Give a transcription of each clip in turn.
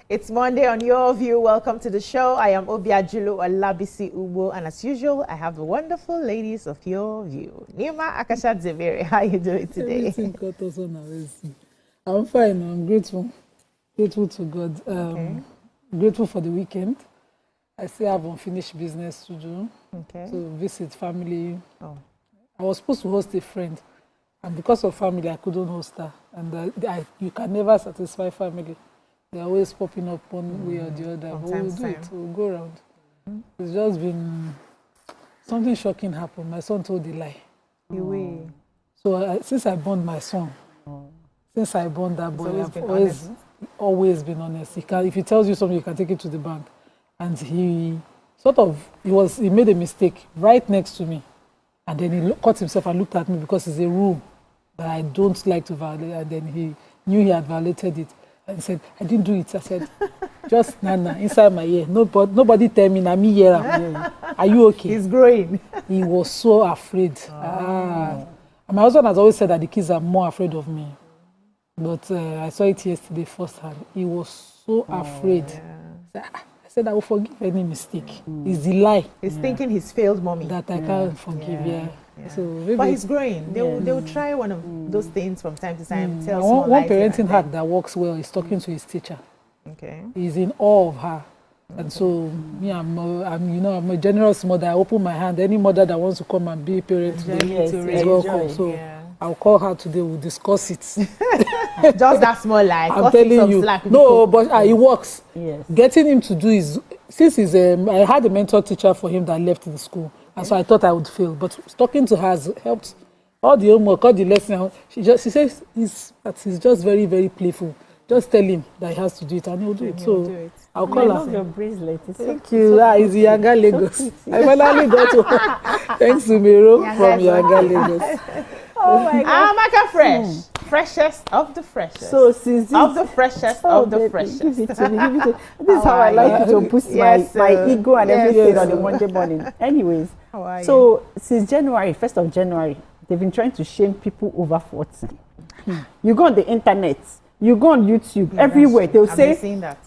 It's Monday on Your View. Welcome to the show. I am Obiajulu Olabisi Ubo, and as usual, I have the wonderful ladies of Your View. Nima Akashat Zevere, how are you doing today? I'm fine. I'm grateful. Grateful to God. Grateful for the weekend. I still have unfinished business to do. To visit family. I was supposed to host a friend, and because of family, I couldn't host her. And you can never satisfy family. They're always popping up one way or the other. But we'll do it. We'll go around. It's just been something shocking happened. My son told a lie. So since I born my son, since I born that boy, I've always been honest. If he tells you something, you can take it to the bank. And he made a mistake right next to me. And then he caught himself and looked at me because it's a rule that I don't like to violate. And then he knew he had violated it. And he said, I didn't do it. I said, just Nana, inside my ear. Nobody tell me, me here. Are you okay? He's growing. He was so afraid. And my husband has always said that the kids are more afraid of me. But I saw it yesterday firsthand. He was so afraid. I said, I will forgive any mistake. It's the lie. He's thinking he's failed mommy. That I can't forgive, So but he's growing. They will try one of those things from time to time. One parenting hack that works well is talking to his teacher. He's in awe of her. And so me, I'm a generous mother. I open my hand. Any mother that wants to come and be a parent today is welcome. So I'll call her today. We'll discuss it. Just that small lie. I'm telling you. No, but it works. Getting him to do is since I had a mentor teacher for him that left the school. And so I thought I would fail. But talking to her has helped. All the homework, all the lesson. She says he's just very, very playful. Just tell him that he has to do it and he'll do it. So I'll call her. I love your bracelet. Thank you. It's Yanga Lagos. I finally got to thanks to Miro from Yanga Lagos. Oh my God. Amaka Fresh. Freshest of the freshest. So since of the freshest of the freshest. Give it to me. This is how I like it to boost my ego and everything on the Monday morning. Anyways, so since January, 1st of January, they've been trying to shame people over 40. You go on the internet, you go on YouTube, everywhere they'll say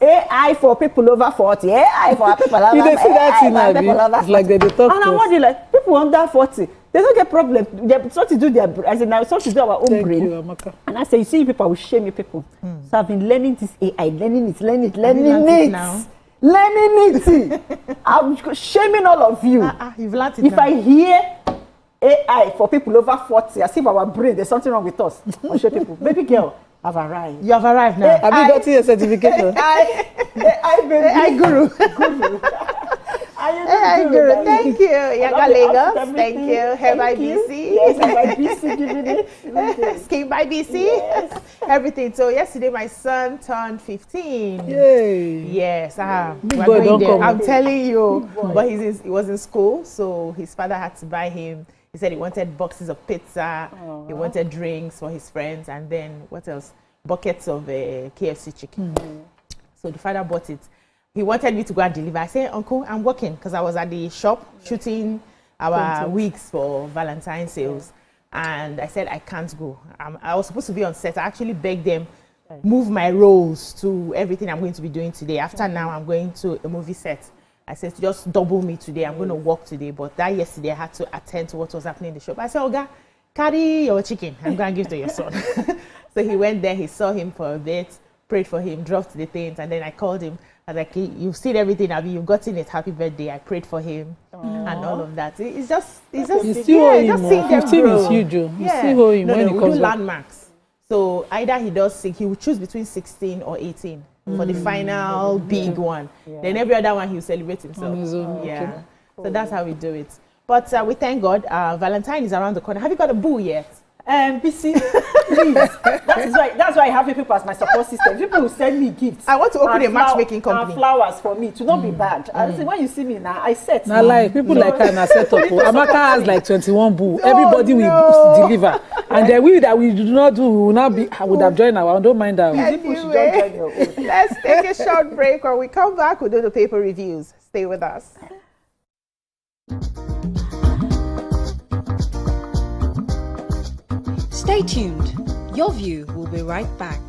AI for people over 40, AI for people over 40. You see that in it's like they talk. And I wonder, like, people under 40, they don't get problem. They're trying to do their, as in now, trying to do our own brain. You, Amaka. And I say, you see, people will shame you people. So I've been learning this AI, learning it. Now. Learning it. I'm shaming all of you. You've learned it if now. I hear AI for people over 40, as if our brain, there's something wrong with us. I'll show people. Baby girl, I've arrived. You have arrived now. Have you gotten your certification? AI guru. AI guru. Thank you. Yanga Lagos. Thank you. Hair by BC. Yes, Hair by BC giving it. Skin by BC. Yes. Everything. So yesterday my son turned 15. Yay. Yes. Big boy don't come. I'm telling you. But he was in school, so his father had to buy him. He said he wanted boxes of pizza, he wanted drinks for his friends, and then what else? Buckets of KFC chicken. So the father bought it. He wanted me to go and deliver. I said, Uncle, I'm working because I was at the shop shooting our wigs for Valentine sales. And I said, I can't go. I was supposed to be on set. I actually begged them, move my roles to everything I'm going to be doing today. After now, I'm going to a movie set. I said, just double me today. I'm going to work today. But that yesterday, I had to attend to what was happening in the shop. I said, Oga, carry your chicken. I'm going to give to your son. So he went there. He saw him for a bit, prayed for him, dropped the things. And then I called him. I was like, you've seen everything. You've gotten it. Happy birthday. I prayed for him and all of that. It's just you still owe him. 15 is huge. You still owe him when he comes back. Landmarks. So either he will choose between 16 or 18. For the final big one. Then every other one he'll celebrate himself. So that's how we do it. But we thank God. Valentine is around the corner. Have you got a boo yet? BC, please. That's why I have people as my support system. People will send me gifts. I want to open a matchmaking company. And flowers for me to not be bad. I say, when you see me now, I set. Now, like people like her na set up. Amaka has like 21 boo. Everybody will deliver. And then we do not do, we will not be. I would have joined our own. Don't mind that. Anyway, let's take a short break. When we come back, we'll do the paper reviews. Stay with us. Stay tuned. Your View will be right back.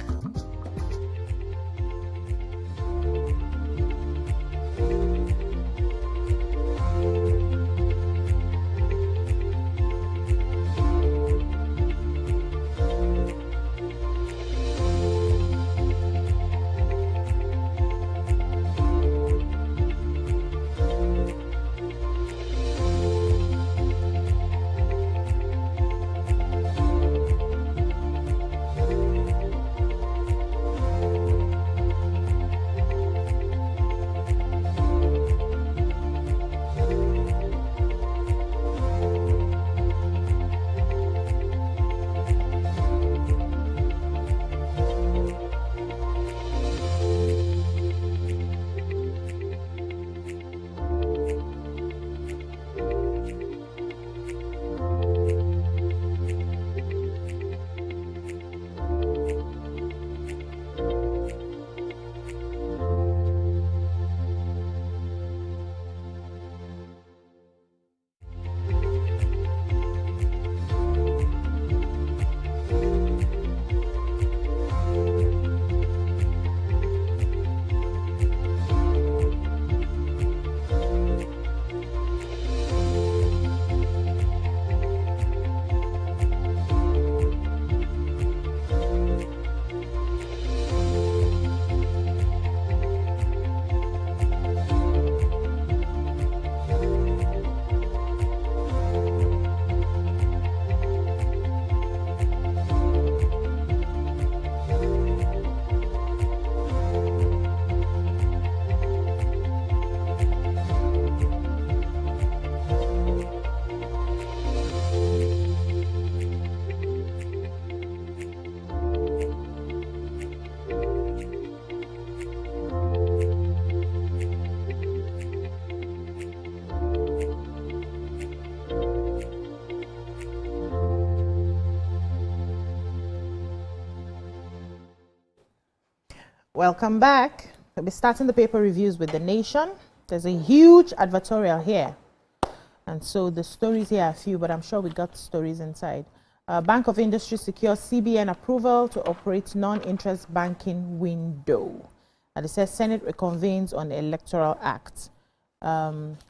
Welcome back. We'll be starting the paper reviews with The Nation. There's a huge advertorial here. And so the stories here are few, but I'm sure we got stories inside. Bank of Industry secures CBN approval to operate non-interest banking window. And it says Senate reconvenes on the Electoral Act.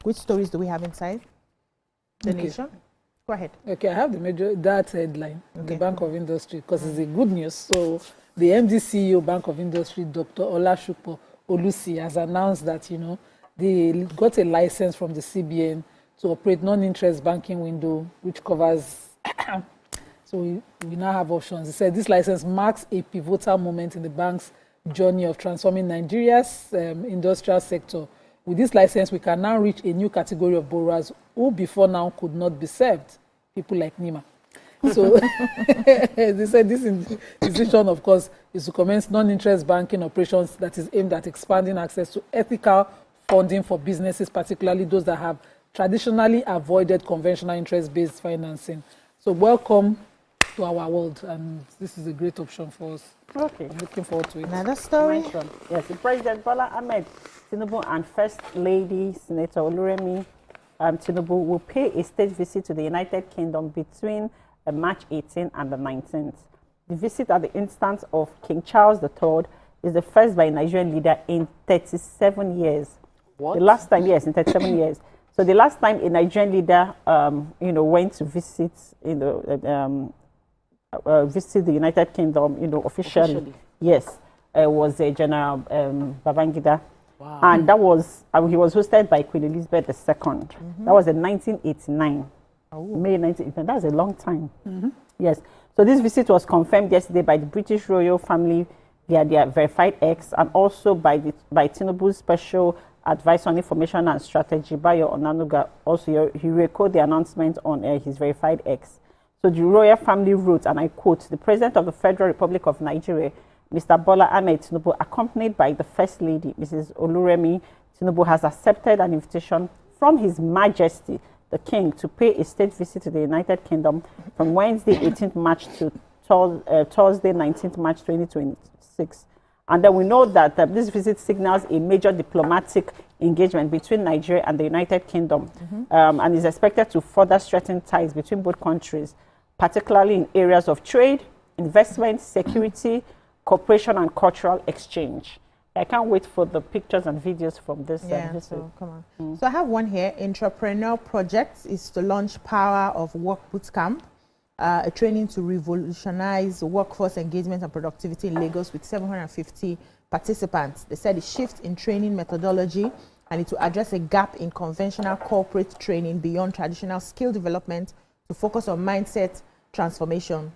Which stories do we have inside The Nation? Go ahead. Okay, I have that headline, the Bank of Industry, because it's a good news. So the MD CEO, Bank of Industry, Dr. Olasupo Olusi, has announced that, they got a license from the CBN to operate non-interest banking window, which covers, so we now have options. He said this license marks a pivotal moment in the bank's journey of transforming Nigeria's industrial sector. With this license, we can now reach a new category of borrowers who before now could not be served, people like Nima. So they said this decision, of course, is to commence non-interest banking operations that is aimed at expanding access to ethical funding for businesses, particularly those that have traditionally avoided conventional interest-based financing. So welcome to our world, and this is a great option for us. Okay. I'm looking forward to it. Another story? Yes, the President Bola Ahmed Tinubu and First Lady Senator Oluremi Tinubu will pay a state visit to the United Kingdom between March 18 and the 19th. The visit at the instance of King Charles III is the first by a Nigerian leader in 37 years. What? The last time, yes, in 37 years. So the last time a Nigerian leader, went to visit, visit the United Kingdom, officially. Yes, was General Babangida. Wow. And that was, he was hosted by Queen Elizabeth II. That was in 1989. May 1989. That was a long time. Yes. So this visit was confirmed yesterday by the British royal family via their verified X, and also by Tinubu's special advisor on information and strategy, Bayo Onanuga. Also, he recorded the announcement on his verified X. So the royal family wrote, and I quote, "The President of the Federal Republic of Nigeria, Mr. Bola Ahmed Tinubu, accompanied by the First Lady, Mrs. Oluremi Tinubu, has accepted an invitation from His Majesty, the King, to pay a state visit to the United Kingdom from Wednesday, 18th March to Thursday, 19th March 2026. And then we know that this visit signals a major diplomatic engagement between Nigeria and the United Kingdom, and is expected to further strengthen ties between both countries, particularly in areas of trade, investment, security, cooperation, and cultural exchange. I can't wait for the pictures and videos from this. So come on. So I have one here. Entrepreneur Project is to launch Power of Work Bootcamp, a training to revolutionize workforce engagement and productivity in Lagos with 750 participants. They said a shift in training methodology and it to address a gap in conventional corporate training beyond traditional skill development to focus on mindset transformation.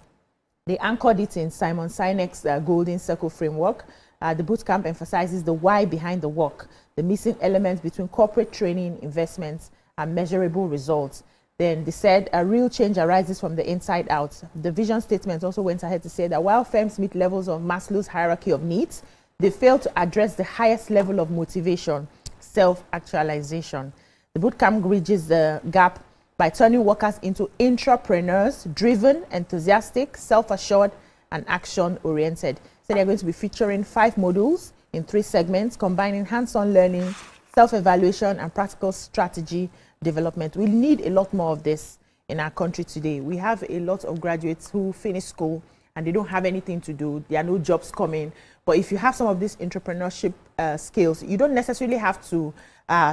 They anchored it in Simon Sinek's Golden Circle framework. The bootcamp emphasizes the why behind the work, the missing elements between corporate training, investments, and measurable results. Then they said a real change arises from the inside out. The vision statement also went ahead to say that while firms meet levels of Maslow's hierarchy of needs, they fail to address the highest level of motivation, self-actualization. The bootcamp bridges the gap by turning workers into intrapreneurs, driven, enthusiastic, self-assured, and action-oriented. So they're going to be featuring 5 modules in 3 segments, combining hands-on learning, self-evaluation, and practical strategy development. We need a lot more of this in our country today. We have a lot of graduates who finish school and they don't have anything to do. There are no jobs coming. But if you have some of these entrepreneurship skills, you don't necessarily have to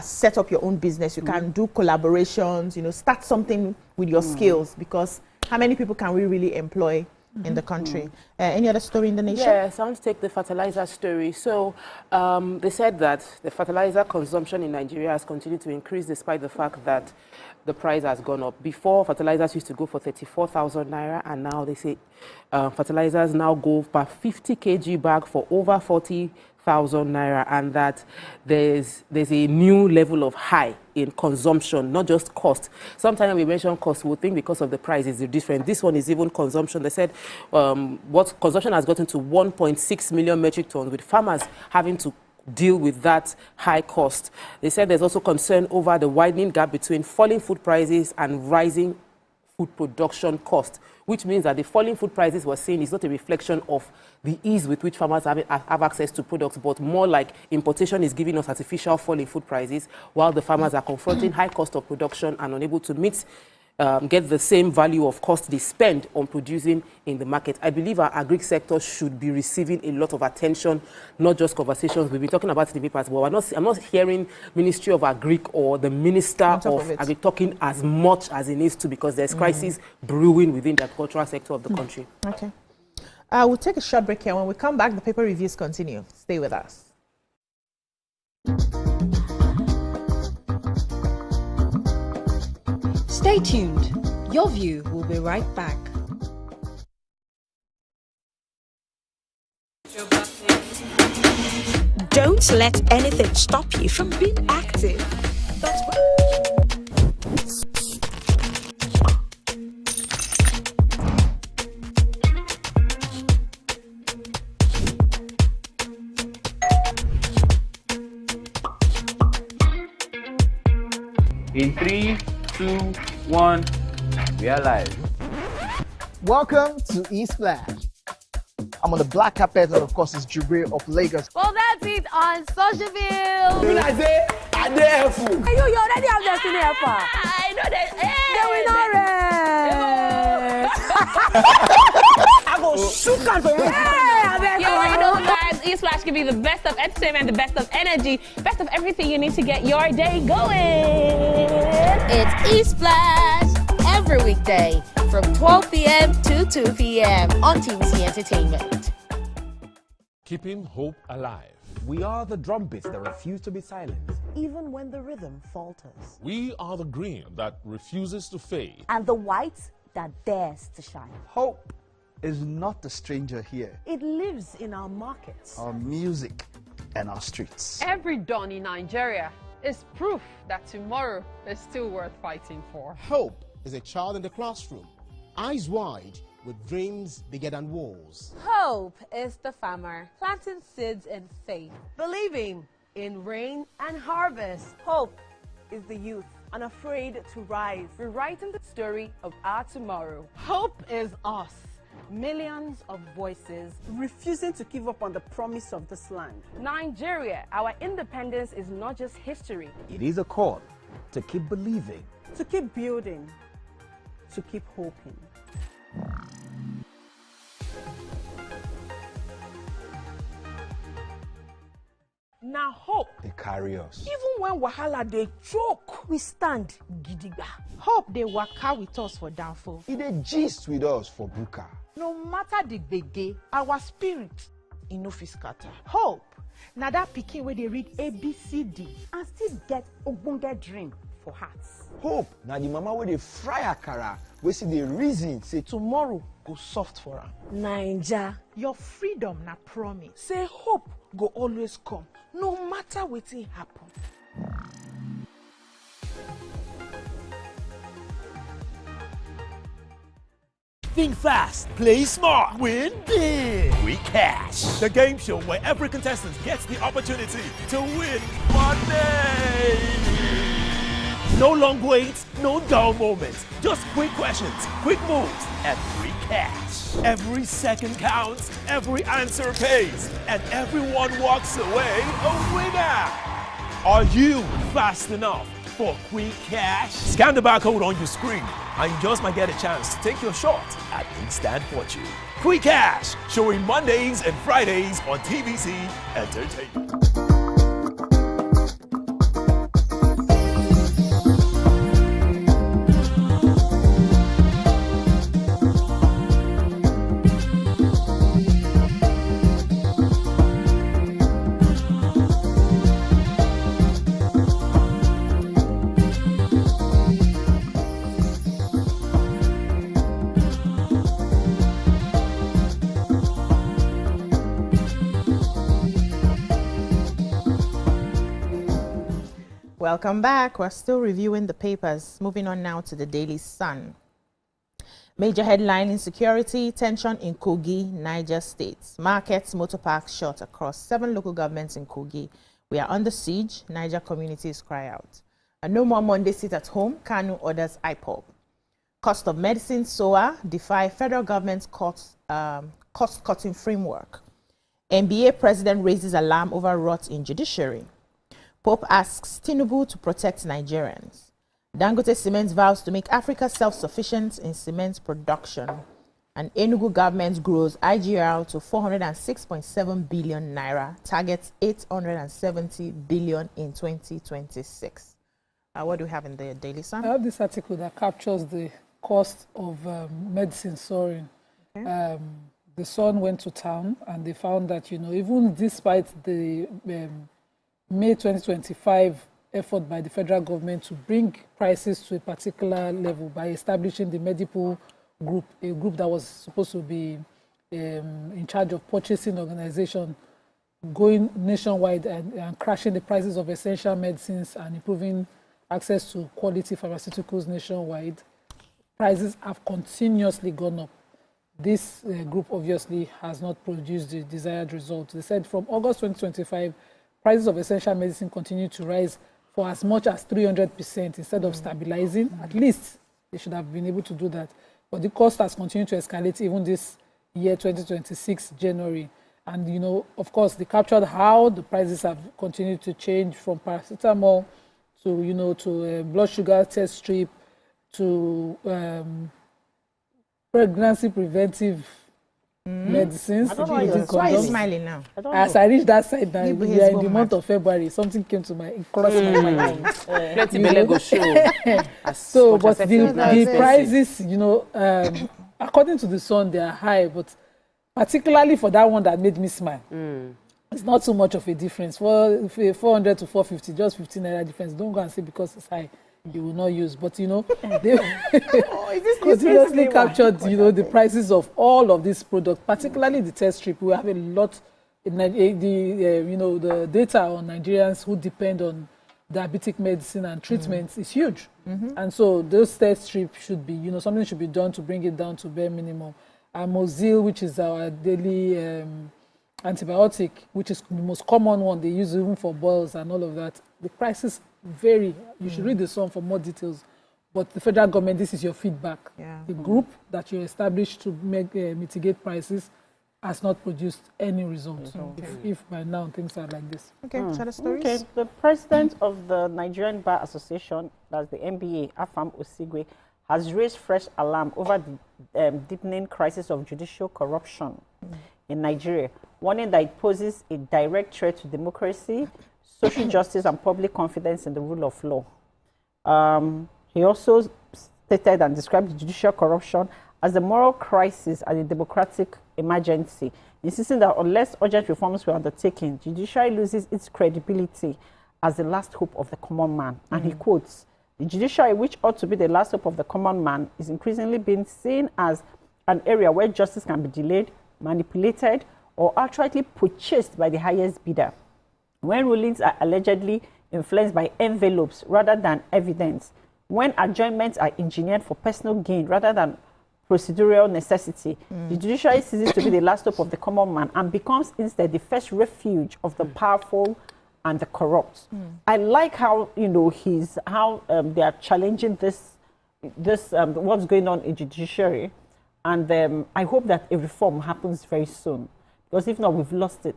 set up your own business. You can do collaborations, start something with your skills, because how many people can we really employ in the country? Any other story in the nation? Yes, I want to take the fertilizer story. So they said that the fertilizer consumption in Nigeria has continued to increase despite the fact that the price has gone up. Before, fertilizers used to go for 34,000 naira, and now they say fertilizers now go per 50 kg bag for over 40,000 naira, and that there's a new level of high in consumption, not just cost. Sometimes we mention cost, we think because of the price is different. This one is even consumption. They said what consumption has gotten to 1.6 million metric tons, with farmers having to deal with that high cost. They said there's also concern over the widening gap between falling food prices and rising food production cost, which means that the falling food prices we're seeing is not a reflection of the ease with which farmers have access to products, but more like importation is giving us artificial falling food prices, while the farmers are confronting high cost of production and unable to meet get the same value of cost they spend on producing in the market. I believe our agri sector should be receiving a lot of attention, not just conversations. We've been talking about it in the papers, but I'm not hearing Ministry of Agri or the Minister of Agri talking as much as it needs to, because there's crisis brewing within the agricultural sector of the country. Okay. We'll take a short break here. When we come back, the paper reviews continue. Stay with us. Stay tuned. Your View will be right back. Don't let anything stop you from being active. That's what. In 3, 2, 1, we are live. Welcome to Splash. I'm on the black carpet, and of course, it's Jubril of Lagos. Well, that's it on Socialville. When I say, I dare fool. You already have Destiny Alpha. I know that. I go shoot for you. You already know, guys. Splash can be the best of entertainment, the best of energy, best of everything you need to get your day going. It's Splash every weekday from 12 p.m. to 2 p.m. on TVC Entertainment. Keeping hope alive. We are the drumbeats that refuse to be silenced, even when the rhythm falters. We are the green that refuses to fade. And the white that dares to shine. Hope is not a stranger here. It lives in our markets, our music, and our streets. Every dawn in Nigeria is proof that tomorrow is still worth fighting for. Hope is a child in the classroom, eyes wide, with dreams bigger than walls. Hope is the farmer planting seeds in faith, believing in rain and harvest. Hope is the youth unafraid to rise, rewriting the story of our tomorrow. Hope is us, millions of voices refusing to give up on the promise of this land. Nigeria, our independence is not just history. It is a call to keep believing, to keep building, to keep hoping. Now hope they carry us. Even when wahala they choke, we stand gidigba. Hope they waka with us for downfall. It they gist with us for buka. No matter the gbege, our spirit no fit scatter. Hope now that pikin where they read ABCD and still get ogbonge dream for hearts. Hope now the mama where they fry akara, we see the reason say tomorrow go soft for her. Naija, your freedom na promise. Say hope go always come, no matter wetin happen. Think fast, play smart, win big. We Cash, the game show where every contestant gets the opportunity to win money. No long waits, no dull moments, just quick questions, quick moves, and free cash. Every second counts, every answer pays, and everyone walks away a winner. Are you fast enough for quick cash? Scan the barcode on your screen and you just might get a chance to take your shot at instant fortune. Quick Cash, showing Mondays and Fridays on TVC Entertainment. Welcome back. We're still reviewing the papers. Moving on now to the Daily Sun. Major headline: insecurity, tension in Kogi, Niger State. Markets, motor parks shut across 7 local governments in Kogi. We are under siege. Niger communities cry out. And no more Monday sit at home. Kanu orders IPOB. Cost of medicine, SOA, defy federal government's cost-cutting framework. NBA president raises alarm over rot in judiciary. Pope asks Tinubu to protect Nigerians. Dangote Cement vows to make Africa self-sufficient in cement production. And Enugu government grows IGR to 406.7 billion naira, targets 870 billion in 2026. What do we have in the Daily Sun? I have this article that captures the cost of medicine soaring. Okay. The Sun went to town and they found that, even despite the May 2025 effort by the federal government to bring prices to a particular level by establishing the medical group, a group that was supposed to be in charge of purchasing organization, going nationwide and crashing the prices of essential medicines and improving access to quality pharmaceuticals nationwide, prices have continuously gone up. This group obviously has not produced the desired result. They said from August 2025, prices of essential medicine continue to rise for as much as 300% instead of stabilizing. At least they should have been able to do that. But the cost has continued to escalate even this year, 2026, January. And, of course, they captured how the prices have continued to change from paracetamol to, to blood sugar test strip to pregnancy preventive medicines. Why are you smiling now? As I reached that side, we are in the month of February. Something came to my crossed my mind. Plenty belly go show. So, but the prices, according to the Sun, they are high. But particularly for that one that made me smile, it's not so much of a difference. For 400 to 450, just 15 naira difference. Don't go and say because it's high, you will not use. But they continuously captured, the prices of all of these products, particularly the test strip. We have a lot in the data on Nigerians who depend on diabetic medicine and treatments is huge. And so those test strips should be, something should be done to bring it down to bare minimum. Amoxil, which is our daily antibiotic, which is the most common one they use even for boils and all of that. The prices vary. You should read the Sun for more details. But the federal government, this is your feedback. The group that you established to mitigate prices has not produced any result. If by now things are like this. Shall the stories? Okay. The president of the Nigerian Bar Association, that's the NBA, Afam Osigwe, has raised fresh alarm over the deepening crisis of judicial corruption in Nigeria, warning that it poses a direct threat to democracy, social justice, and public confidence in the rule of law. He also stated and described the judicial corruption as a moral crisis and a democratic emergency, insisting that unless urgent reforms were undertaken, judiciary loses its credibility as the last hope of the common man. And he quotes, "The judiciary, which ought to be the last hope of the common man, is increasingly being seen as an area where justice can be delayed, manipulated, or outrightly purchased by the highest bidder. When rulings are allegedly influenced by envelopes rather than evidence, when adjournments are engineered for personal gain rather than procedural necessity, the judiciary ceases to be the last hope of the common man and becomes instead the first refuge of the powerful and the corrupt." I like how they are challenging this what's going on in judiciary, and I hope that a reform happens very soon, because if not, we've lost it,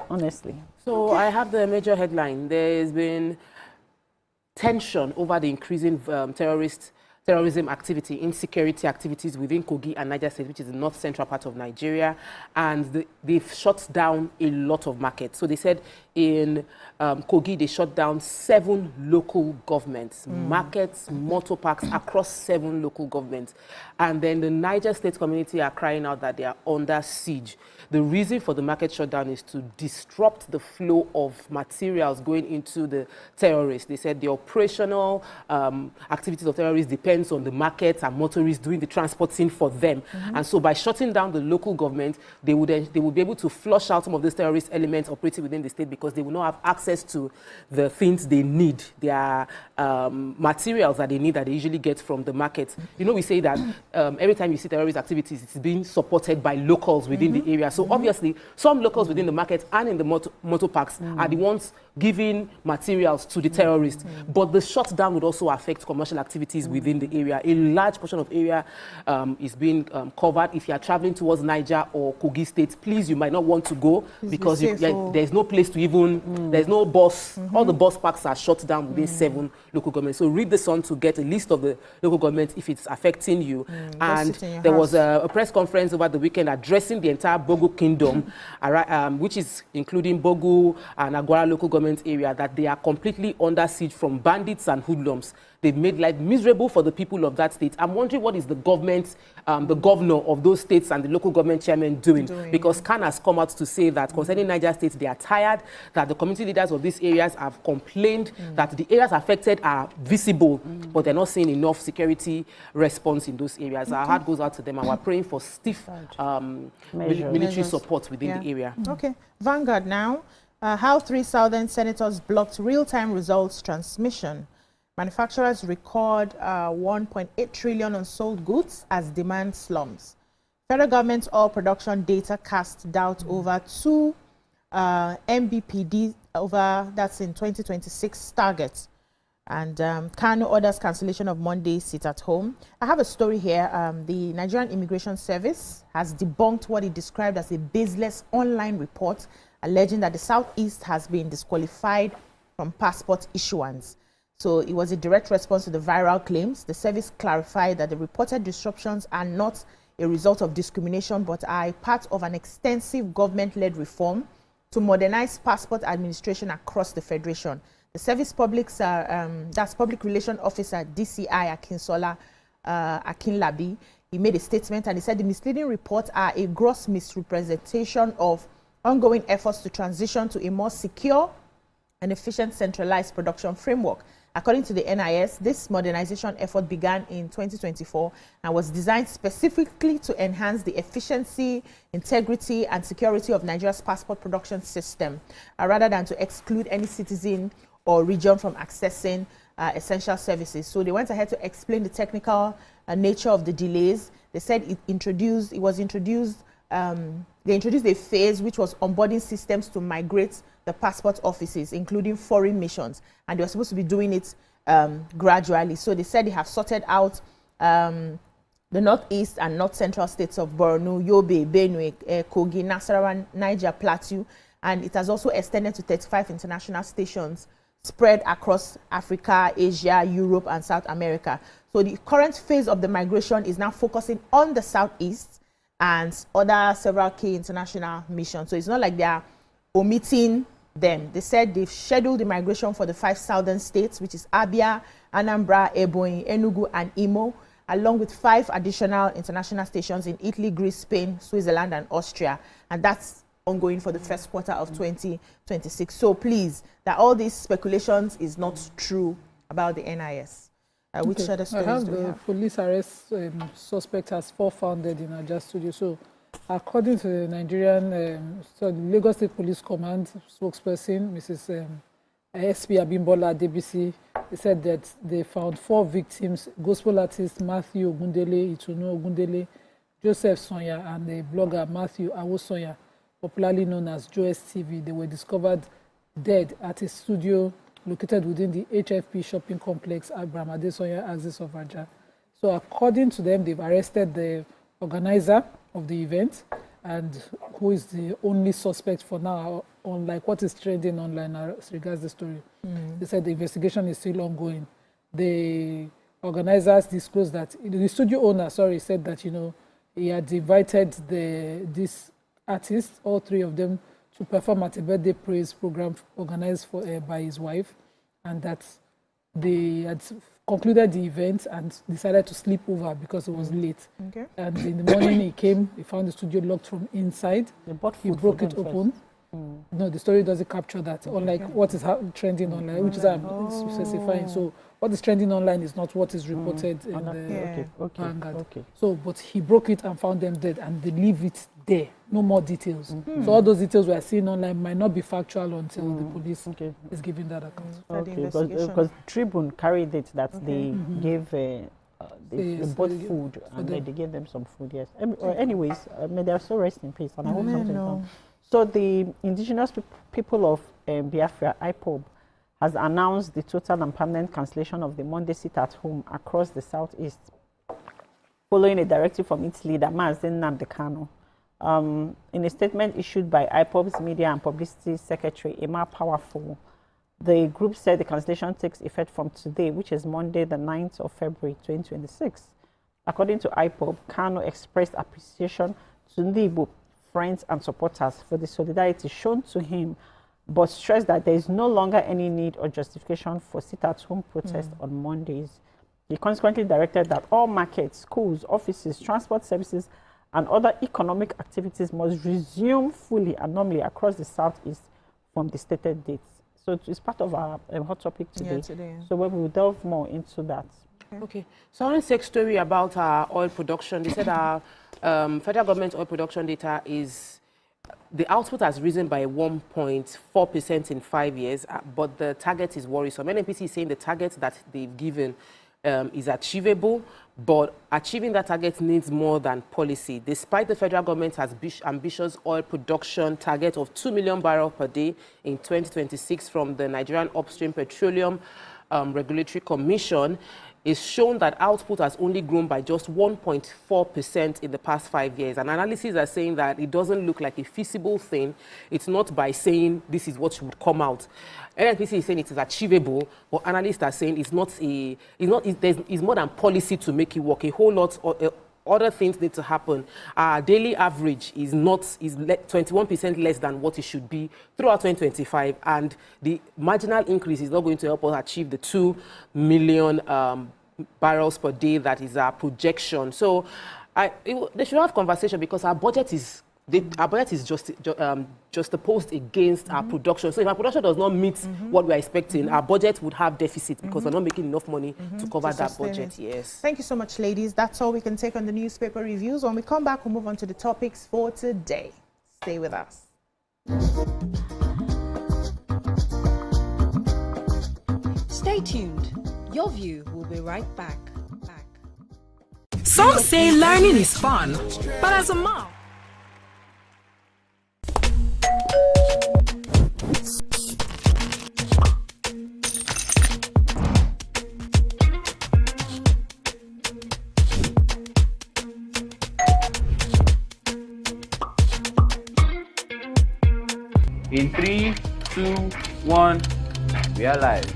honestly. So I have the major headline. There's been tension over the increasing terrorism activity, insecurity activities within Kogi and Niger State, which is the north central part of Nigeria, and they've shut down a lot of markets. So they said in Kogi, they shut down 7 local governments, markets, motor parks across 7 local governments. And then the Niger State community are crying out that they are under siege. The reason for the market shutdown is to disrupt the flow of materials going into the terrorists. They said the operational activities of terrorists depends on the markets and motorists doing the transporting for them. And so by shutting down the local government, they would be able to flush out some of these terrorist elements operating within the state, because because they will not have access to the things they need, their materials that they need that they usually get from the market. You know, we say that every time you see terrorist activities, it's being supported by locals within the area. So obviously, some locals within the market and in the motor parks are the ones giving materials to the terrorists. But the shutdown would also affect commercial activities within the area. A large portion of area is being covered. If you are traveling towards Niger or Kogi State, please, you might not want to go because there's no place to even, there's no bus. All the bus parks are shut down within 7 local governments. So read the Sun to get a list of the local governments if it's affecting you. And there was a press conference over the weekend addressing the entire Bogu Kingdom, which is including Bogu and Agwara local government area, that they are completely under siege from bandits and hoodlums. They've made life miserable for the people of that state. I'm wondering what is the government, the governor of those states and the local government chairman doing? Because Khan has come out to say that concerning Niger State, they are tired, that the community leaders of these areas have complained that the areas affected are visible, but they're not seeing enough security response in those areas. Our heart goes out to them, and we're praying for stiff military support within the area. Okay, Vanguard now. How 3 Southern senators blocked real-time results transmission. Manufacturers record 1.8 trillion unsold goods as demand slumps. Federal government's oil production data cast doubt over 2 MBPD that's in 2026 targets. And Kano orders cancellation of Monday sit at home. I have a story here. The Nigerian Immigration Service has debunked what it described as a baseless online report alleging that the Southeast has been disqualified from passport issuance. So it was a direct response to the viral claims. The service clarified that the reported disruptions are not a result of discrimination, but are part of an extensive government-led reform to modernize passport administration across the Federation. The service that's Public Relations Officer DCI Akinsola Akinlabi, he made a statement and he said the misleading reports are a gross misrepresentation of ongoing efforts to transition to a more secure and efficient centralized production framework. According to the NIS, this modernization effort began in 2024 and was designed specifically to enhance the efficiency, integrity, and security of Nigeria's passport production system, rather than to exclude any citizen or region from accessing essential services. So they went ahead to explain the technical nature of the delays. They said they introduced a phase which was onboarding systems to migrate the passport offices, including foreign missions, and they were supposed to be doing it gradually. So they said they have sorted out the northeast and north central states of Borno, Yobe, Benue, Kogi, Nasarawa, Niger, Plateau, and it has also extended to 35 international stations spread across Africa, Asia, Europe, and South America. So the current phase of the migration is now focusing on the southeast and several key international missions. So it's not like they are omitting them. They said they've scheduled the migration for the 5 southern states, which is Abia, Anambra, Ebonyi, Enugu, and Imo, along with 5 additional international stations in Italy, Greece, Spain, Switzerland, and Austria. And that's ongoing for the first quarter of 2026. So please, that all these speculations is not true about the NIS. Which other stories do we have? Police arrest suspect has 4 founded in Aja Studio. So according to the Nigerian, the Lagos State Police Command spokesperson, Mrs. SP Abimbola DBC, they said that they found 4 victims: gospel artist Matthew Ogundele, Ituno Ogundele, Joseph Sonya, and the blogger Matthew Awosonya, popularly known as Joes TV. They were discovered dead at a studio located within the HFP shopping complex at Bramade Sonya axis of Aja. So according to them, they've arrested the organizer of the event, and who is the only suspect for now on what is trending online as regards the story. They said the investigation is still ongoing. The organizers disclosed that the studio owner, said that he had invited this artist, all 3 of them, to perform at a birthday praise program organized by his wife, and that they had concluded the event and decided to sleep over because it was late. Okay. And in the morning he came, he found the studio locked from inside. He broke it open. No, the story doesn't capture that, unlike what is trending online, which is specifying. So what is trending online is not what is reported in the Vanguard. So, but he broke it and found them dead, and they leave it there. No more details. So all those details we are seeing online might not be factual until the police is giving that account. Because Tribune carried it that they gave they bought food and they gave them some food. Yes. Anyways, may they also rest in peace. And I hope something comes. So the indigenous people of Biafra, IPOB, has announced the total and permanent cancellation of the Monday sit-at-home across the southeast, following a directive from its leader, Mazen Nnamdi Kanu. In a statement issued by IPOB's Media and Publicity Secretary, Emma Powerful, the group said the cancellation takes effect from today, which is Monday, the 9th of February, 2026. According to IPOB, Kanu expressed appreciation to Ndibo friends and supporters for the solidarity shown to him, but stressed that there is no longer any need or justification for sit-at-home protest on Mondays. He consequently directed that all markets, schools, offices, transport services, and other economic activities must resume fully and normally across the southeast from the stated dates. So it's part of our hot topic today. So we will delve more into that. Okay. So I want to say a story about our oil production. They said our federal government oil production data is, the output has risen by 1.4% in 5 years, but the target is worrisome. NNPC is saying the target that they've given is achievable, but achieving that target needs more than policy. Despite the federal government's ambitious oil production target of 2 million barrels per day in 2026 from the Nigerian Upstream Petroleum Regulatory Commission, it's shown that output has only grown by just 1.4% in the past 5 years. And analysts are saying that it doesn't look like a feasible thing. It's not by saying this is what should come out. NNPC is saying it is achievable, but analysts are saying it's more than policy to make it work. A whole lot of other things need to happen. Our daily average is 21% less than what it should be throughout 2025, and the marginal increase is not going to help us achieve the 2 million barrels per day that is our projection. So they should have conversation, because our budget is just opposed against our production. So if our production does not meet what we're expecting, our budget would have deficit, because we're not making enough money to cover that budget. Yes. Thank you so much, ladies. That's all we can take on the newspaper reviews. When we come back, we'll move on to the topics for today. Stay with us. Stay tuned. Your view will be right back. Some say learning is fun, but as a mom, In 3, 2, 1, we are live.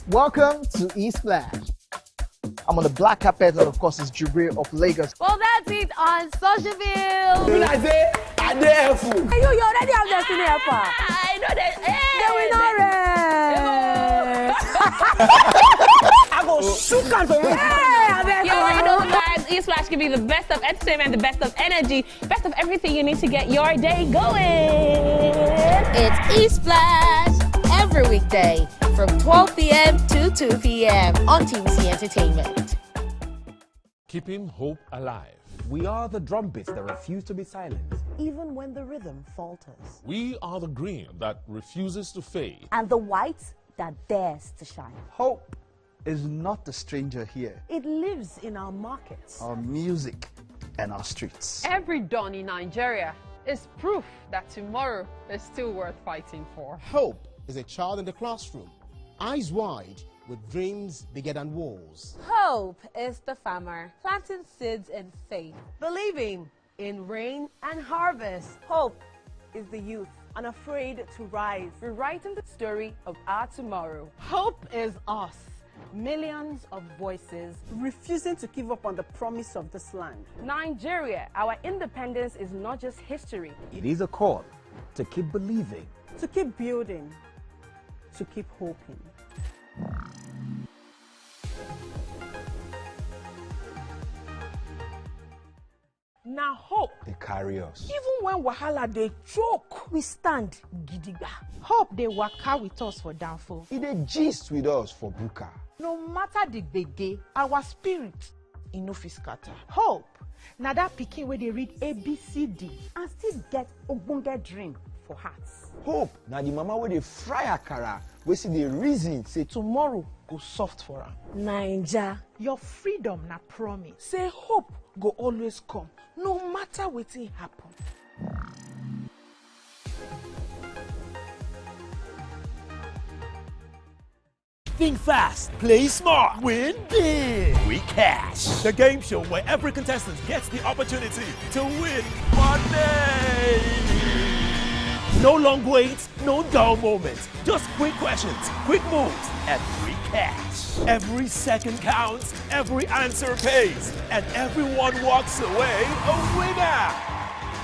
Welcome to E-Splash. I'm on the black carpet, and of course, it's Jibril of Lagos. Well, that's it on Socialville. When I say, I dare fool. You already have Destiny Alpha. I know that. I go shoot out for you. You already know, guys. E-Splash can be the best of entertainment, the best of energy, best of everything you need to get your day going. It's E-Splash every weekday from 12 p.m. to 2 p.m. on TVC Entertainment. Keeping hope alive. We are the drumbeats that refuse to be silenced, even when the rhythm falters. We are the green that refuses to fade. And the white that dares to shine. Hope is not a stranger here. It lives in our markets, Our music, and our streets. Every dawn in Nigeria is proof that tomorrow is still worth fighting for. Hope is a child in the classroom, eyes wide, with dreams bigger than walls. Hope is the farmer planting seeds in faith, believing in rain and harvest. Hope is the youth unafraid to rise, rewriting the story of our tomorrow. Hope is us, millions of voices refusing to give up on the promise of this land. Nigeria, our independence is not just history. It is a call to keep believing, To keep building, to keep hoping. Now hope. They carry us. Even when wahala they choke, we stand gidigba. Hope they waka with us for downfall. They gist with us for buka. No matter the gbege, our spirit in no fit scatter. Hope. Now that pikin where they read ABCD and still get ogbonge dream for hearts. Hope. Now the mama where they fry akara, we see the reason say tomorrow go soft for her. Naija, your freedom na promise. Say hope go always come, no matter wetin happen. Think fast, play smart, win big. We Cash, the game show where every contestant gets the opportunity to win money. No long waits, no dull moments, just quick questions, quick moves, and free cash. Every second counts, every answer pays, and everyone walks away a winner.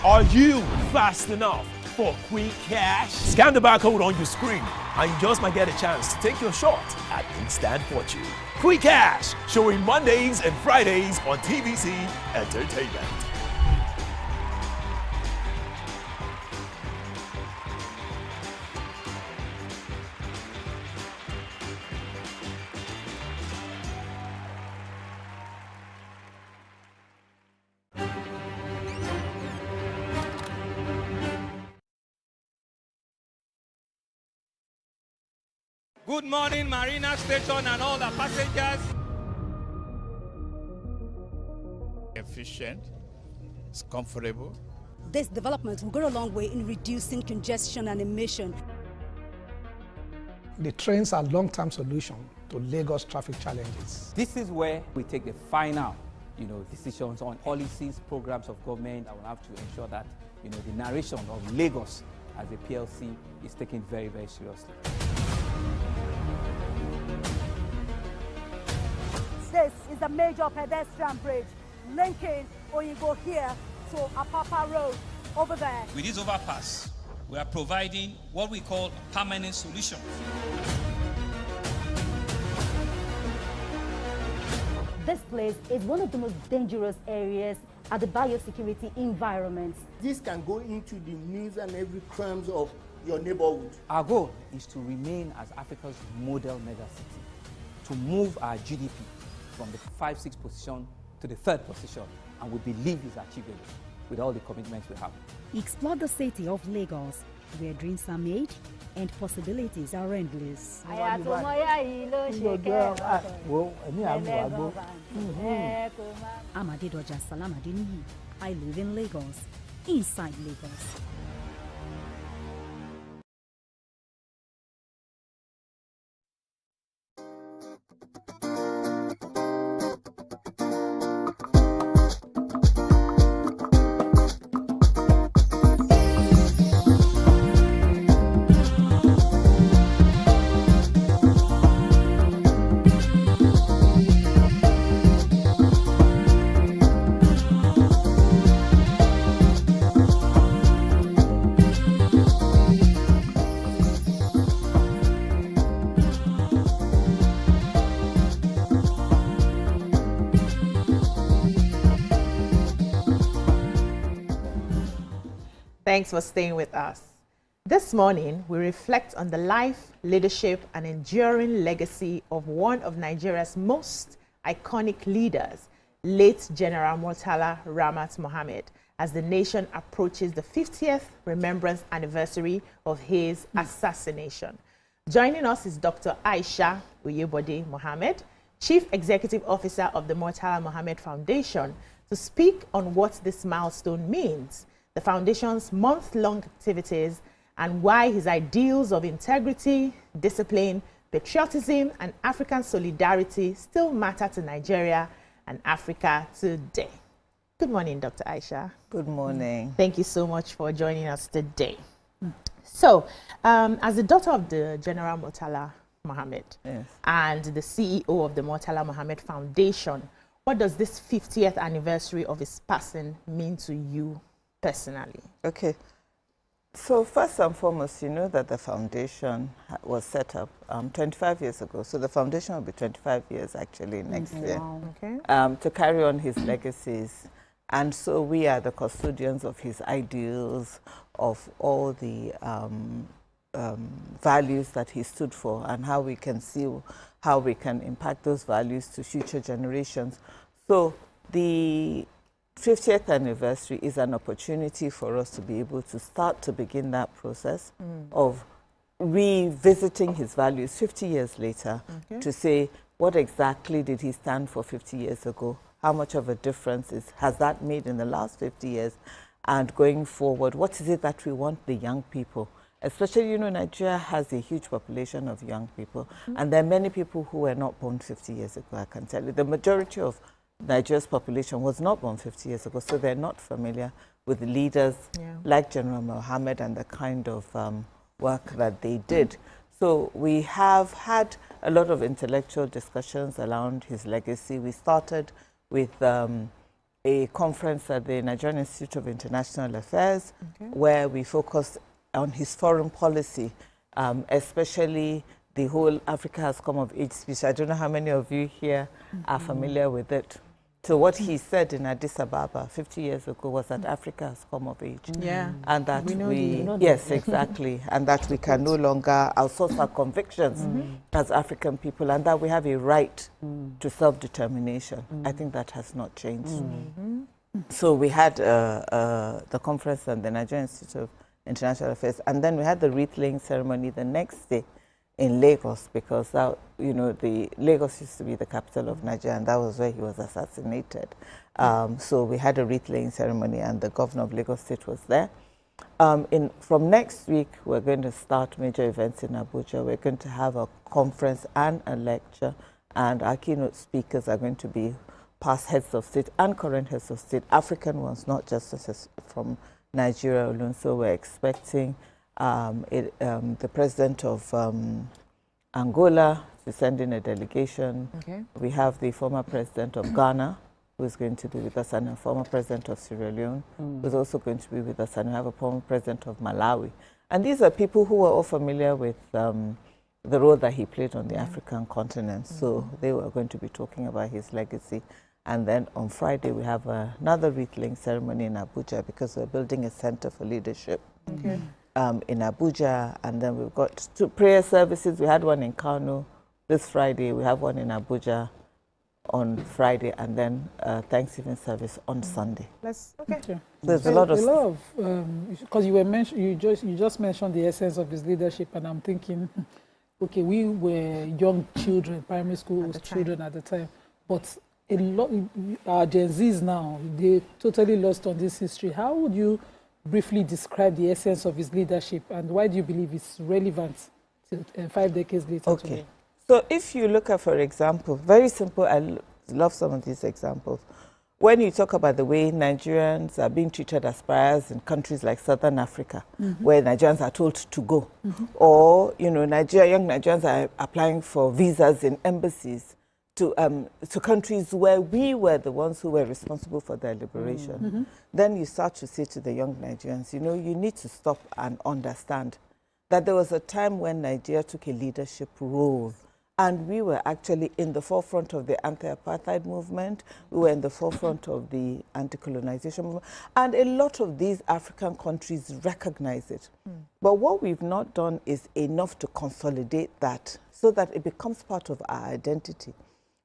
Are you fast enough for quick cash? Scan the barcode on your screen and you just might get a chance to take your shot at instant fortune. Quick Cash, showing Mondays and Fridays on TVC Entertainment. Good morning, Marina Station and all the passengers. Efficient, it's comfortable. This development will go a long way in reducing congestion and emission. The trains are a long-term solution to Lagos traffic challenges. This is where we take the final, decisions on policies, programs of government that will have to ensure that, the narration of Lagos as a PLC is taken very, very seriously. This is a major pedestrian bridge linking Oyinbo here to Apapa Road over there. With this overpass, we are providing what we call a permanent solution. This place is one of the most dangerous areas at the biosecurity environment. This can go into the news and every crimes of your neighborhood. Our goal is to remain as Africa's model megacity, to move our GDP from the 5-6 position to the 3rd position, and we believe is achievable with all the commitments we have. Explore the city of Lagos, where dreams are made and possibilities are endless. Amadedoja Salamadini. I live in Lagos, inside Lagos. Thanks for staying with us. This morning, we reflect on the life, leadership, and enduring legacy of one of Nigeria's most iconic leaders, late General Murtala Ramat Mohammed, as the nation approaches the 50th remembrance anniversary of his assassination. Joining us is Dr. Aisha Oyebode Mohammed, Chief Executive Officer of the Murtala Mohammed Foundation, to speak on what this milestone means, the foundation's month-long activities, and why his ideals of integrity, discipline, patriotism, and African solidarity still matter to Nigeria and Africa today. Good morning, Dr. Aisha. Good morning. Thank you so much for joining us today. So, as the daughter of the General Murtala Mohammed and the CEO of the Murtala Mohammed Foundation, what does this 50th anniversary of his passing mean to you personally? Okay. So first and foremost, you know that the foundation was set up 25 years ago. So the foundation will be 25 years actually next year. Okay. To carry on his legacies And so we are the custodians of his ideals, of all the values that he stood for, and how we can see how we can impact those values to future generations. So the 50th anniversary is an opportunity for us to be able to start to begin that process of revisiting his values 50 years later, to say, what exactly did he stand for 50 years ago? How much of a difference has that made in the last 50 years? And going forward, what is it that we want the young people, especially, you know, Nigeria has a huge population of young people, and there are many people who were not born 50 years ago, I can tell you. The majority of Nigeria's population was not born 50 years ago, so they're not familiar with leaders like General Mohammed and the kind of work that they did. So we have had a lot of intellectual discussions around his legacy. We started with a conference at the Nigerian Institute of International Affairs, where we focused on his foreign policy, especially the whole Africa has come of age speech. I don't know how many of you here are familiar with it. So what he said in Addis Ababa 50 years ago was that Africa has come of age. And that yes, exactly. And that we can no longer outsource our convictions as African people, and that we have a right to self-determination. I think that has not changed. So we had the conference at the Nigerian Institute of International Affairs, and then we had the wreath-laying ceremony the next day in Lagos, because that, you know, the Lagos used to be the capital of Nigeria, and that was where he was assassinated. So we had a wreath-laying ceremony, and the governor of Lagos State was there. From next week, we're going to start major events in Abuja. We're going to have a conference and a lecture, and our keynote speakers are going to be past heads of state and current heads of state, African ones, not just from Nigeria alone. So we're expecting the president of Angola to send in a delegation. We have the former president of Ghana, who is going to be with us, and a former president of Sierra Leone, who is also going to be with us, and we have a former president of Malawi. And these are people who are all familiar with the role that he played on the African continent. So they were going to be talking about his legacy. And then on Friday, we have another wreath-laying ceremony in Abuja, because we're building a center for leadership in Abuja. And then we've got 2 prayer services. We had one in Kano this Friday. We have one in Abuja on Friday, and then Thanksgiving service on Sunday. There's a lot of because you just mentioned the essence of his leadership, and I'm thinking, okay, we were young children, primary school children at the time, but a lot our Gen Zs now, they totally lost on this history. How would you briefly describe the essence of his leadership, and why do you believe it's relevant 5 decades later today? So if you look at, for example, very simple, I love some of these examples. When you talk about the way Nigerians are being treated as pariahs in countries like Southern Africa, where Nigerians are told to go, or, you know, young Nigerians are applying for visas in embassies to countries where we were the ones who were responsible for their liberation, then you start to say to the young Nigerians, you know, you need to stop and understand that there was a time when Nigeria took a leadership role, and we were actually in the forefront of the anti-apartheid movement. We were in the forefront of the anti-colonization movement, and a lot of these African countries recognize it. But what we've not done is enough to consolidate that so that it becomes part of our identity.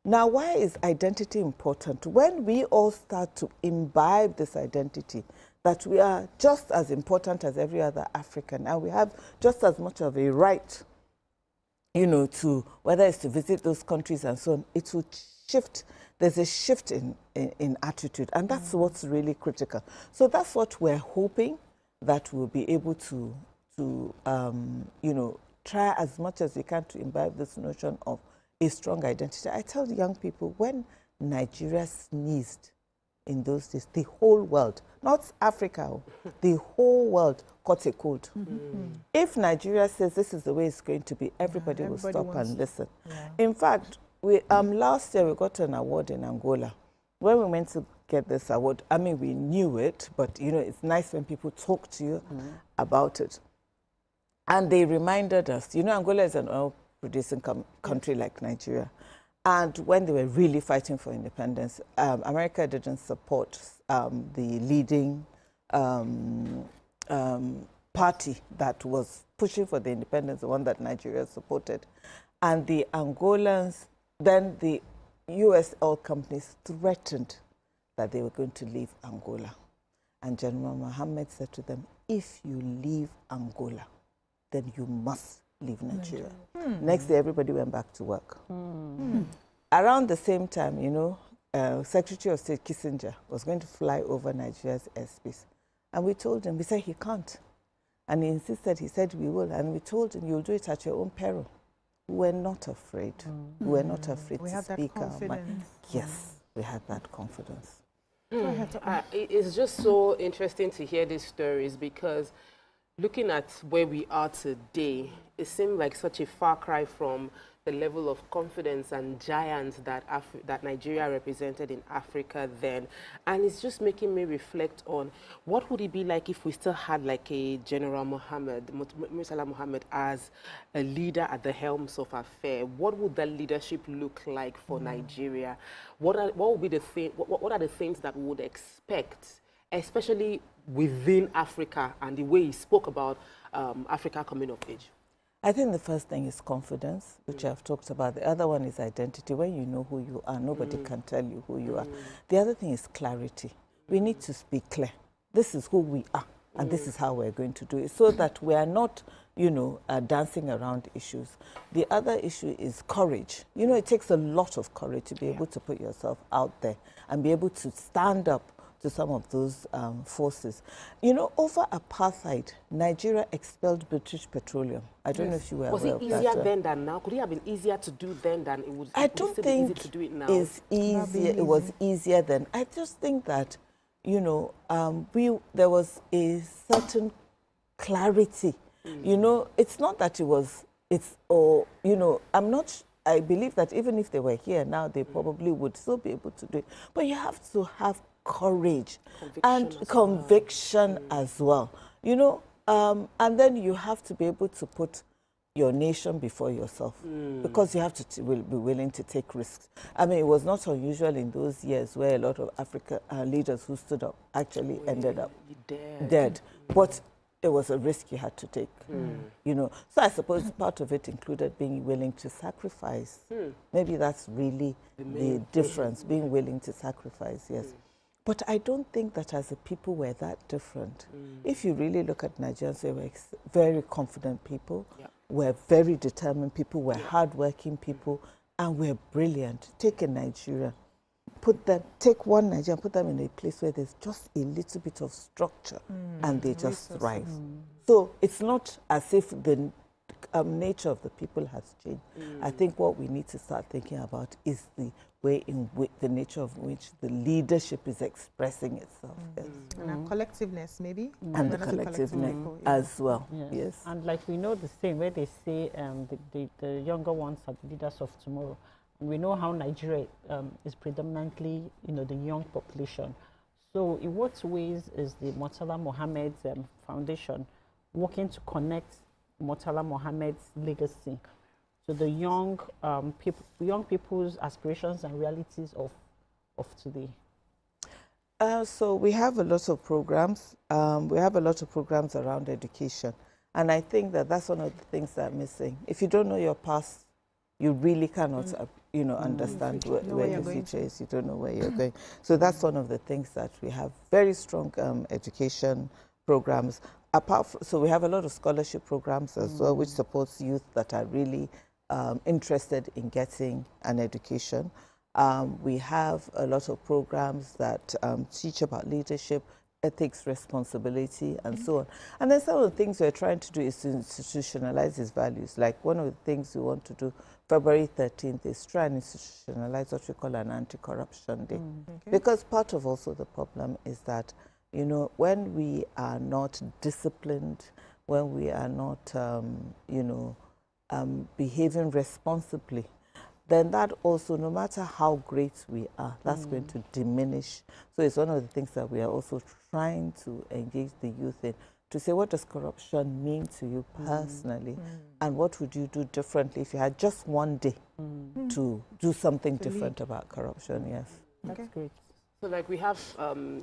Now, why is identity important? When we all start to imbibe this identity, that we are just as important as every other African, and we have just as much of a right, you know, to whether it's to visit those countries and so on, it will shift. There's a shift in attitude, and that's what's really critical. So that's what we're hoping, that we'll be able to you know, try as much as we can to imbibe this notion of a strong identity. I tell the young people, when Nigeria sneezed in those days, the whole world, not Africa, the whole world caught a cold. If Nigeria says this is the way it's going to be, everybody will stop and listen. In fact, we last year we got an award in Angola. When we went to get this award, I mean, we knew it, but you know, it's nice when people talk to you about it. And they reminded us, you know, Angola is an oil-producing country like Nigeria. And when they were really fighting for independence, America didn't support the leading party that was pushing for the independence, the one that Nigeria supported. And the Angolans, then the US oil companies threatened that they were going to leave Angola. And General Mohammed said to them, if you leave Angola, then you must leave Nigeria. Next day, everybody went back to work. Around the same time, you know, Secretary of State Kissinger was going to fly over Nigeria's airspace. And we told him, we said he can't. And he insisted, he said we will. And we told him, you'll do it at your own peril. We're not afraid. We're not afraid to speak our mind. Yes, we had that confidence. It's just so interesting to hear these stories because looking at where we are today, it seemed like such a far cry from the level of confidence and giants that that Nigeria represented in Africa then. And it's just making me reflect on what would it be like if we still had like a General Murtala Mohammed as a leader at the helms of affairs. What would that leadership look like for Nigeria? What would be what are the things that we would expect, especially within Africa and the way he spoke about Africa coming of age? I think the first thing is confidence, which I've talked about. The other one is identity. When you know who you are, nobody can tell you who you are. The other thing is clarity. We need to speak clear. This is who we are, and this is how we're going to do it, so that we are not, you know, dancing around issues. The other issue is courage. You know, it takes a lot of courage to be able to put yourself out there and be able to stand up to some of those forces. You know, over apartheid, Nigeria expelled British Petroleum. I don't know if you were aware of that. Was it easier then than now? Could it have been easier to do then than it would? I don't think easy to do it now? It's easier. It was easier then. I just think that, you know, there was a certain clarity. You know, it's not that it was, you know, I believe that even if they were here now, they probably would still be able to do it. But you have to have courage and conviction as well, you know, and then you have to be able to put your nation before yourself because you have to be willing to take risks. I mean, it was not unusual in those years where a lot of African leaders who stood up actually ended up dead. But it was a risk you had to take, you know. So I suppose part of it included being willing to sacrifice. Maybe that's really the difference, being willing to sacrifice, yes. But I don't think that as a people we're that different. If you really look at Nigerians, they were very confident people, we're very determined people, we're hardworking people, and we're brilliant. Take a Nigerian, take one Nigerian, put them in a place where there's just a little bit of structure, and they just thrive. So it's not as if the nature of the people has changed. I think what we need to start thinking about is the way in which the nature of which the leadership is expressing itself. Yes. And our collectiveness, maybe? And the collectiveness as well. Yes. And like we know the same, where they say the younger ones are the leaders of tomorrow. And we know how Nigeria is predominantly, you know, the young population. So in what ways is the Murtala Mohammed Foundation working to connect Murtala Mohammed's legacy to the young people's aspirations and realities of today? So we have a lot of programs. We have a lot of programs around education. And I think that that's one of the things that are missing. If you don't know your past, you really cannot, you know, understand where your future is. You don't know where you're going. So that's one of the things that we have very strong education programs. So we have a lot of scholarship programs as well, which supports youth that are really interested in getting an education. We have a lot of programs that teach about leadership, ethics, responsibility, and so on. And then some of the things we're trying to do is to institutionalize these values. Like one of the things we want to do February 13th is try and institutionalize what we call an anti-corruption day. Because part of also the problem is that, you know, when we are not disciplined, when we are not, you know, behaving responsibly, then that also, no matter how great we are, that's going to diminish. So it's one of the things that we are also trying to engage the youth in, to say, what does corruption mean to you personally? And what would you do differently if you had just one day to do something different about corruption, yes. That's great. So like we have,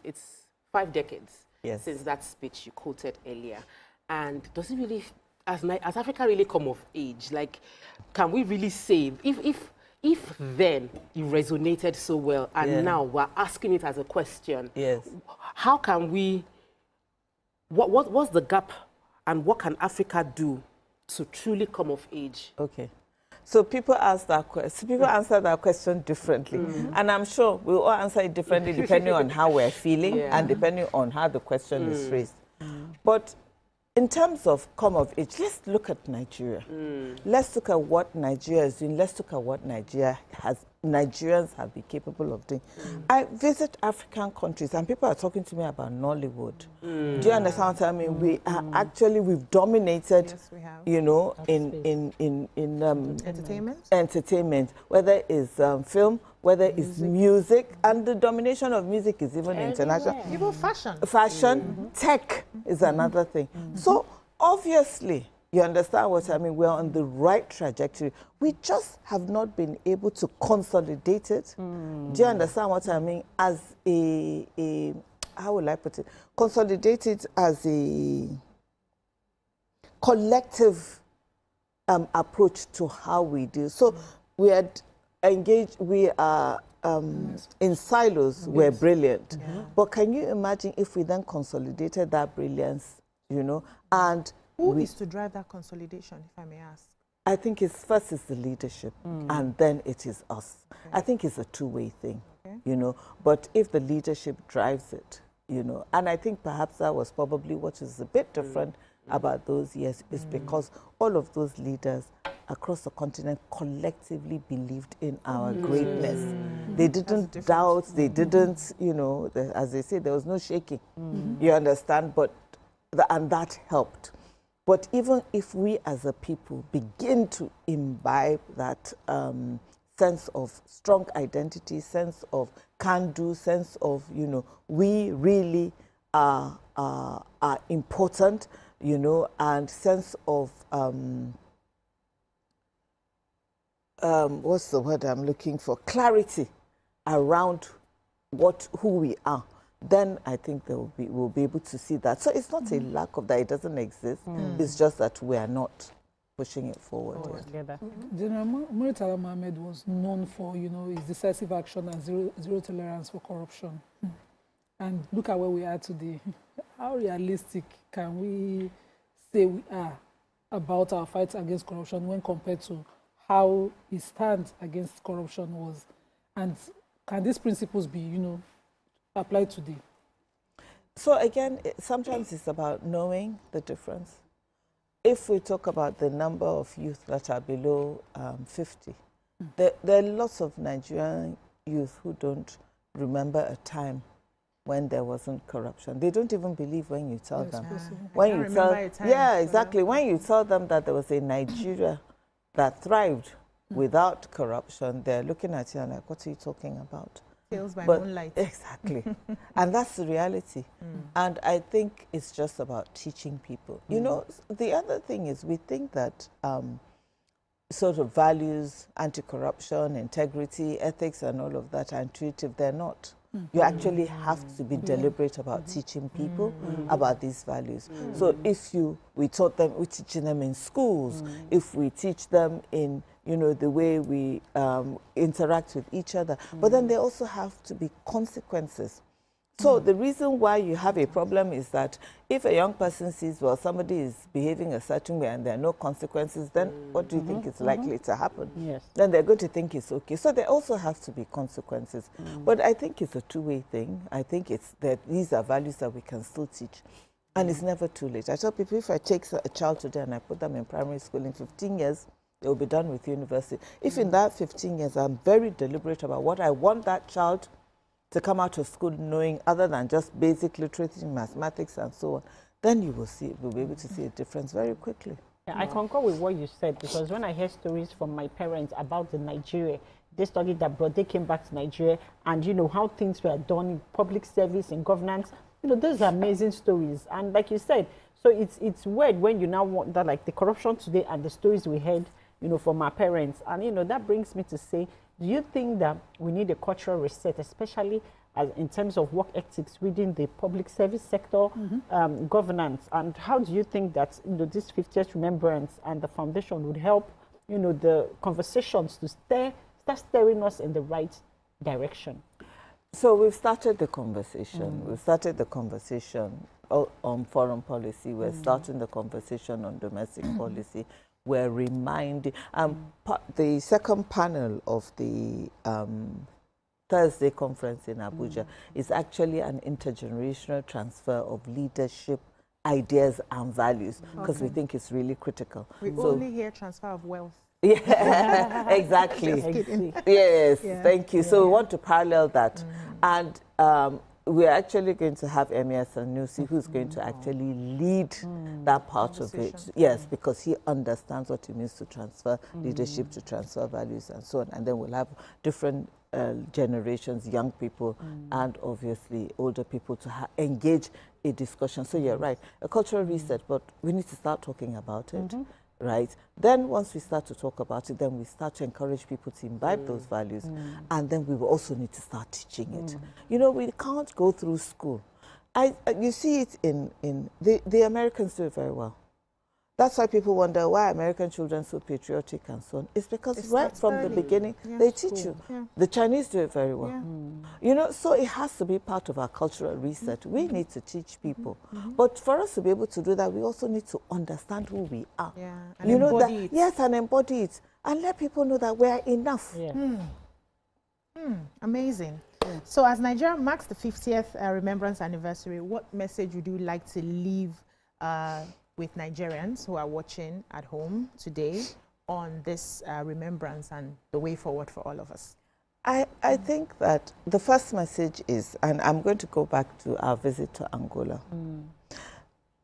it's 5 decades Yes. since that speech you quoted earlier. And does it really, as Africa really come of age, like, can we really say, if then it resonated so well and now we're asking it as a question, how can we, what's the gap and what can Africa do to truly come of age? Okay. So people ask that question. People answer that question differently, and I'm sure we'll all answer it differently depending on how we're feeling and depending on how the question is phrased. But in terms of come of age, let's look at Nigeria. Let's look at what Nigeria is doing. Let's look at what Nigerians have been capable of doing. I visit African countries and people are talking to me about Nollywood. Do you understand what I mean? We are actually, we've dominated, you know, in entertainment, whether it's film, whether it's music, and the domination of music is even international. Even fashion. Fashion, tech is another thing. So obviously, you understand what I mean? We're on the right trajectory. We just have not been able to consolidate it. Do you understand what I mean? As a how will I put it? Consolidate it as a collective approach to how we do. So we are engaged, we are in silos, we're brilliant. But can you imagine if we then consolidated that brilliance, you know, and who is to drive that consolidation, if I may ask? I think it's first is the leadership, and then it is us. I think it's a two-way thing, you know. But if the leadership drives it, you know, and I think perhaps that was probably what is a bit different about those years, is because all of those leaders across the continent collectively believed in our greatness. They didn't doubt, they didn't, you know, as they say, there was no shaking. You understand? But and that helped. But even if we as a people begin to imbibe that sense of strong identity, sense of can-do, sense of, you know, we really are important, you know, and sense of, what's the word I'm looking for? Clarity around who we are. Then I think we'll be able to see that. So it's not a lack of that, it doesn't exist. It's just that we are not pushing it forward. General Muritala Mohammed was known for, you know, his decisive action and zero tolerance for corruption. And look at where we are today. How realistic can we say we are about our fight against corruption when compared to how his stand against corruption was? And can these principles be, you know, applied today? So again, sometimes it's about knowing the difference. If we talk about the number of youth that are below 50, there are lots of Nigerian youth who don't remember a time when there wasn't corruption. They don't even believe when you tell them. When you tell, exactly. When you tell them that there was a Nigeria that thrived without corruption, they're looking at you and like, what are you talking about? Tales by moonlight. Exactly. And that's the reality. And I think it's just about teaching people. You know, the other thing is we think that sort of values, anti-corruption, integrity, ethics and all of that are intuitive. They're not. You actually have to be deliberate about teaching people about these values. So if we're teaching them in schools, if we teach them in, you know, the way we interact with each other, but then there also have to be consequences. So the reason why you have a problem is that if a young person sees, well, somebody is behaving a certain way and there are no consequences, then what do you think is likely to happen? Then they're going to think it's okay. So there also have to be consequences. But I think it's a two-way thing. I think it's that these are values that we can still teach. And it's never too late. I tell people, if I take a child today and I put them in primary school, in 15 years, they'll be done with university. If in that 15 years, I'm very deliberate about what I want that child to come out of school knowing, other than just basic literacy, mathematics, and so on, then you will see, we'll be able to see a difference very quickly. Yeah, I concur with what you said, because when I hear stories from my parents about the Nigeria, they studied abroad, they came back to Nigeria, and you know how things were done in public service, in governance, you know, those are amazing stories. And like you said, so it's weird when you now want that, like the corruption today and the stories we heard from our parents. And, that brings me to say, do you think that we need a cultural reset, especially in terms of work ethics within the public service sector, governance? And how do you think that, this 50th remembrance and the foundation would help, the conversations to start steering us in the right direction? So we've started the conversation. We've started the conversation on foreign policy. We're starting the conversation on domestic policy. We're reminding the second panel of the Thursday conference in Abuja is actually an intergenerational transfer of leadership, ideas and values, because we think it's really critical. We only hear transfer of wealth. Yeah, exactly. Yes, thank you. So we want to parallel that. And we're actually going to have Emir Sanusi, who's going to actually lead that part of it. Yes, because he understands what it means to transfer leadership, to transfer values and so on. And then we'll have different generations, young people, and obviously older people to engage a discussion. So you're right, a cultural reset, but we need to start talking about it. Right? Then once we start to talk about it, then we start to encourage people to imbibe those values. And then we will also need to start teaching it. We can't go through school. You see it in the Americans do it very well. That's why people wonder why American children are so patriotic and so on. It's because right from the beginning, they teach you. The Chinese do it very well. So it has to be part of our cultural reset. We need to teach people. But for us to be able to do that, we also need to understand who we are. And embody it. Yes, and embody it. And let people know that we're enough. Amazing. So as Nigeria marks the 50th Remembrance Anniversary, what message would you like to leave with Nigerians who are watching at home today on this remembrance and the way forward for all of us? I think that the first message is, and I'm going to go back to our visit to Angola.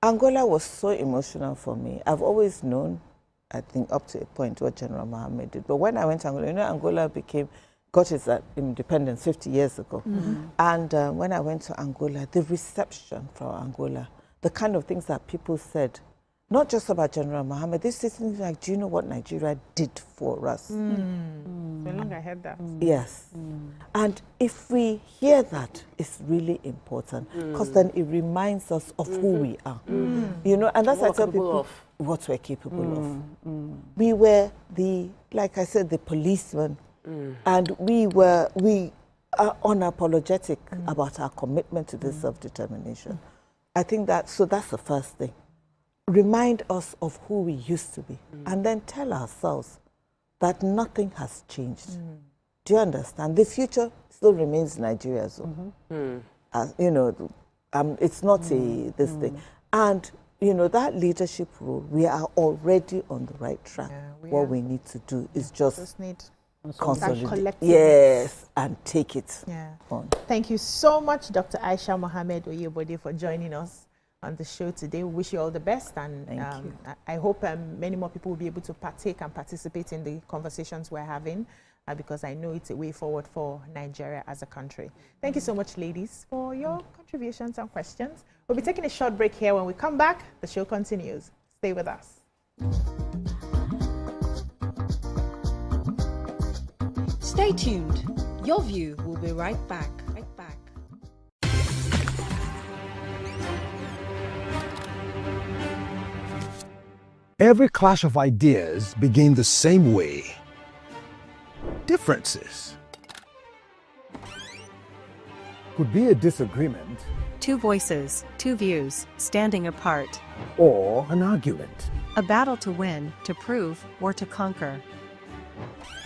Angola was so emotional for me. I've always known, I think up to a point, what General Mohammed did. But when I went to Angola, Angola got its independence 50 years ago. And when I went to Angola, the reception for Angola, the kind of things that people said, not just about General Mohammed, this is like, do you know what Nigeria did for us? So long I heard that. Yes. And if we hear that, it's really important, because then it reminds us of who we are. And that's why I tell people what we're capable of. We were like I said, the policemen, and we are unapologetic about our commitment to this self-determination. I think that's the first thing. Remind us of who we used to be, and then tell ourselves that nothing has changed. Do you understand? The future still remains Nigeria. It's not this thing. And, that leadership role, we are already on the right track. What we need to do is just consolidate. Yes, and take it on. Thank you so much, Dr. Aisha Mohammed Oyebode, for joining us on the show today. We wish you all the best, and I hope many more people will be able to partake and participate in the conversations we're having, because I know it's a way forward for Nigeria as a country. Thank you so much, ladies, for your contributions and questions. We'll be taking a short break here. When we come back, the show continues. Stay with us. Stay tuned. Your View will be right back. Every clash of ideas begin the same way. Differences could be a disagreement, two voices, two views, standing apart, or an argument. A battle to win, to prove, or to conquer.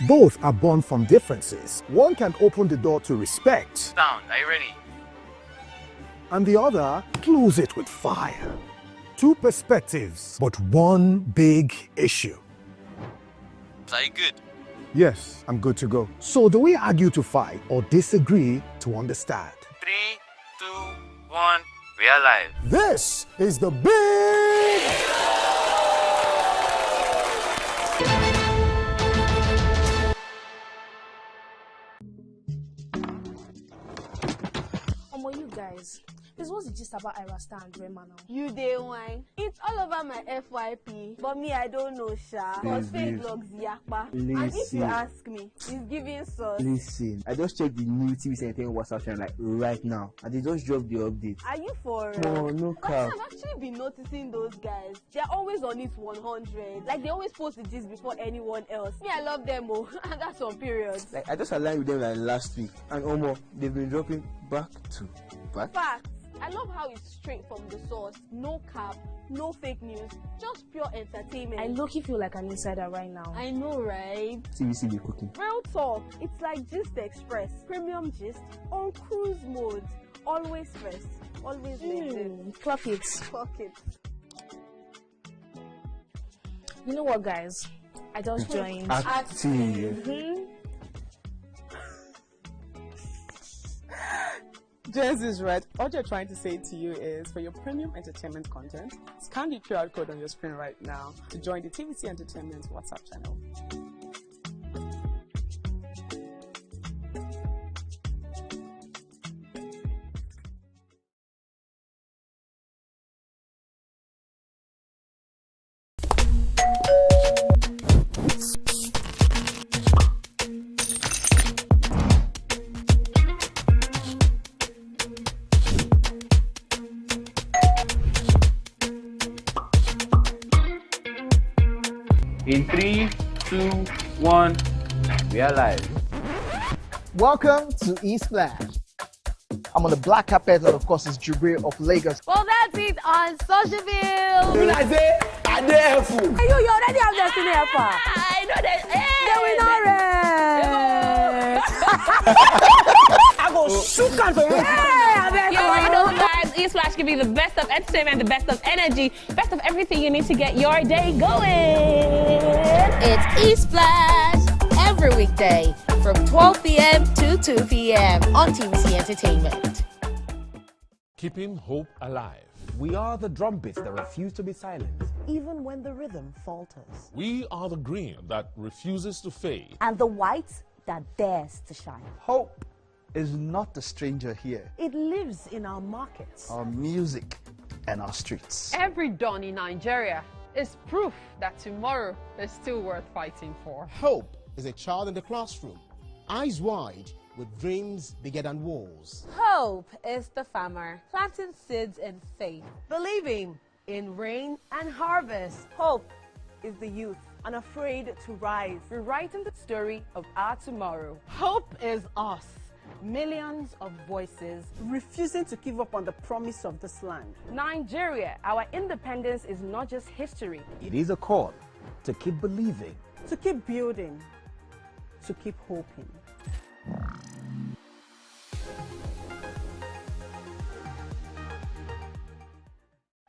Both are born from differences. One can open the door to respect. Sound, are you ready? And the other close it with fire. Two perspectives, but one big issue. Are you good? Yes, I'm good to go. So do we argue to fight or disagree to understand? 3, 2, 1, we are live. This is the big... You guys, This was the gist about Ira Star and Rema now. You day wine. It's all over my FYP. But me, I don't know, Sha. Cause fake blogs yakpa. And if you ask me, it's giving sauce. Listen, I just checked the new TVC Entertainment WhatsApp channel like right now, and they just dropped the update. Are you for No, no cap. I've actually been noticing those guys. They're always on it 100. Like they always post the gist before anyone else. Me, I love them, oh. And that's on period. Like I just aligned with them like last week, and they've been dropping back to back. Facts. I love how it's straight from the source. No cap, no fake news, just pure entertainment. I low-key feel like an insider right now. I know, right? TVC be cooking. Real talk. It's like Gist Express. Premium gist on cruise mode. Always first. Always next. Clock it. Clock it. You know what, guys? I just joined. Active. Jess is right. All you're trying to say to you is for your premium entertainment content, scan the QR code on your screen right now to join the TVC Entertainment WhatsApp channel. In 3, 2, 1, we are live. Welcome to E-Splash. I'm on the black carpet, and of course, it's Jubril of Lagos. Well, that's it on Socialville. When I say, I dare fool. You already have Destiny Alpha. I know that. I go shoot can for you. You know, guys, E-Splash can be the best of entertainment, the best of energy, best of everything you need to get your day going. It's E-Splash every weekday from 12 p.m. to 2 p.m. on TVC Entertainment. Keeping hope alive. We are the drumbeats that refuse to be silenced, even when the rhythm falters. We are the green that refuses to fade. And the white that dares to shine. Hope is not a stranger here. It lives in our markets, Our music and our streets. Every dawn in Nigeria is proof that tomorrow is still worth fighting for. Hope is a child in the classroom, eyes wide, with dreams bigger than walls. Hope is the farmer planting seeds in faith. believing in rain and harvest. Hope is the youth unafraid to rise, Rewriting the story of our tomorrow. Hope is us, millions of voices refusing to give up on the promise of this land. Nigeria, our independence is not just history. It is a call to keep believing, To keep building, to keep hoping.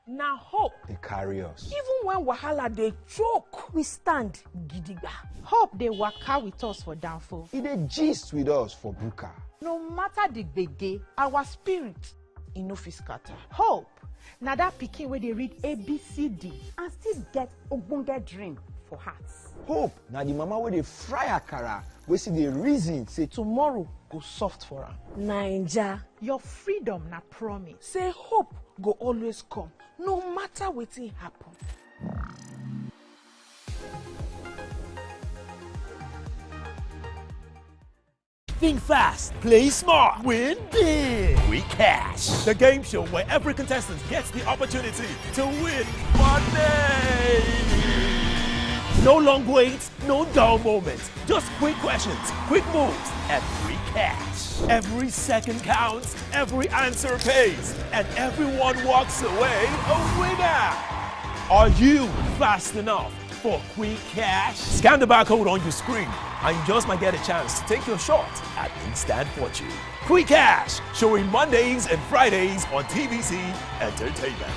Now hope, they carry us. Even when wahala dey choke, we stand gidigba. Hope they waka with us for downfall. It dey gist with us for buka. No matter the gbege, our spirit e no fit scatter. Hope, now that pikin where they read ABCD and still get ogbonge dream for hearts. Hope na the mama wey dey fry akara, wey see the reason say Tomorrow go soft for am. Naija, your freedom na promise. Say hope go always come, no matter wetin happen. Think fast, play smart, win big. We Cash, the game show where every contestant gets the opportunity to win money. No long waits, no dull moments. Just quick questions, quick moves, and free cash. Every second counts, every answer pays, and everyone walks away a winner. Are you fast enough for quick cash? Scan the barcode on your screen, and you just might get a chance to take your shot at instant fortune. Quick Cash, showing Mondays and Fridays on TVC Entertainment.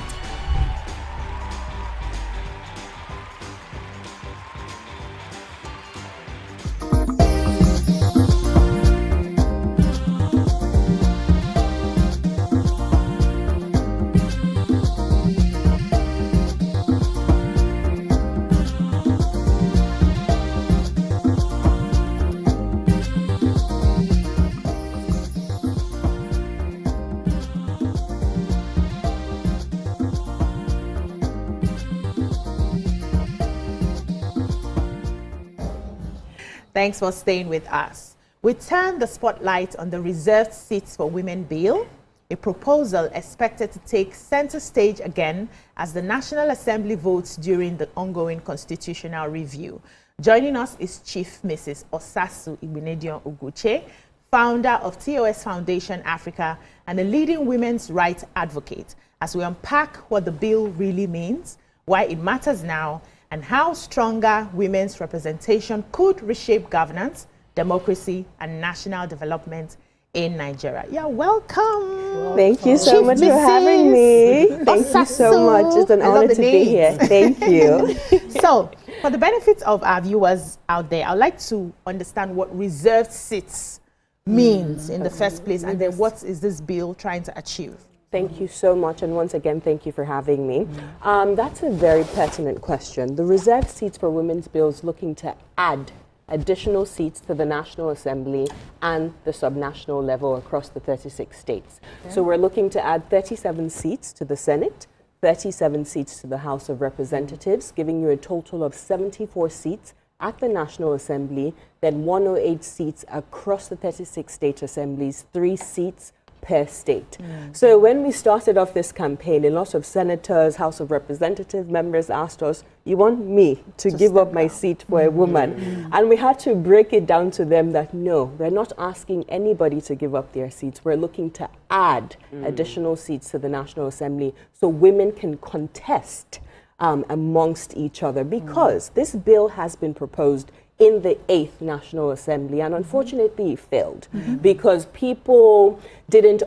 Thanks for staying with us. We turn the spotlight on the reserved seats for women bill, a proposal expected to take center stage again as the National Assembly votes during the ongoing constitutional review. Joining us is Chief Mrs. Osasu Igbinedion Uguche, founder of TOS Foundation Africa and a leading women's rights advocate, as we unpack what the bill really means, why it matters now, and how stronger women's representation could reshape governance, democracy, and national development in Nigeria. Yeah, welcome. Thank you so much for having me. Thank you so much. It's an honor to be here. Thank you. So, for the benefit of our viewers out there, I'd like to understand what reserved seats means in the first place, and then what is this bill trying to achieve? Thank you so much, and once again, thank you for having me. That's a very pertinent question. The reserved seats for women's bill is looking to add additional seats to the National Assembly and the subnational level across the 36 states. So we're looking to add 37 seats to the Senate, 37 seats to the House of Representatives, giving you a total of 74 seats at the National Assembly, then 108 seats across the 36 state assemblies, 3 seats per state. So when we started off this campaign, a lot of senators, House of Representative members asked us, you want me to give up my seat for a woman? And we had to break it down to them that no, we're not asking anybody to give up their seats. We're looking to add additional seats to the National Assembly so women can contest amongst each other, because this bill has been proposed in the 8th National Assembly, and unfortunately it failed because people didn't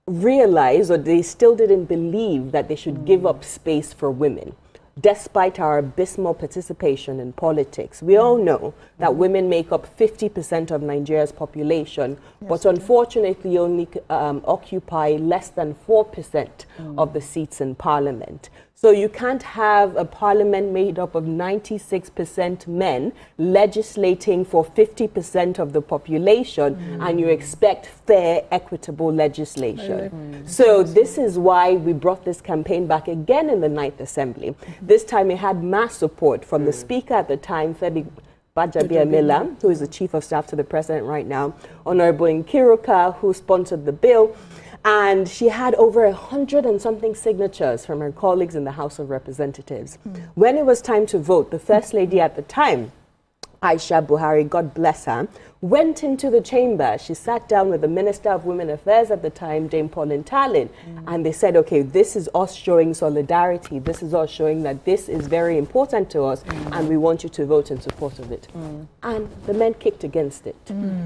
realize, or they still didn't believe, that they should give up space for women. Despite our abysmal participation in politics, we all know that women make up 50% of Nigeria's population, but unfortunately only occupy less than 4% of the seats in parliament. So you can't have a parliament made up of 96% men legislating for 50% of the population and you expect fair, equitable legislation. So this is why we brought this campaign back again in the 9th Assembly. This time it had mass support from the Speaker at the time, Femi Bajabiamila, who is the Chief of Staff to the President right now, Honorable Nkiruka, who sponsored the bill. And she had over 100 and something signatures from her colleagues in the House of Representatives. When it was time to vote, the First Lady at the time, Aisha Buhari, God bless her, went into the chamber. She sat down with the Minister of Women Affairs at the time, Dame Pauline Talin, and they said, okay, this is us showing solidarity. This is us showing that this is very important to us, and we want you to vote in support of it. And the men kicked against it.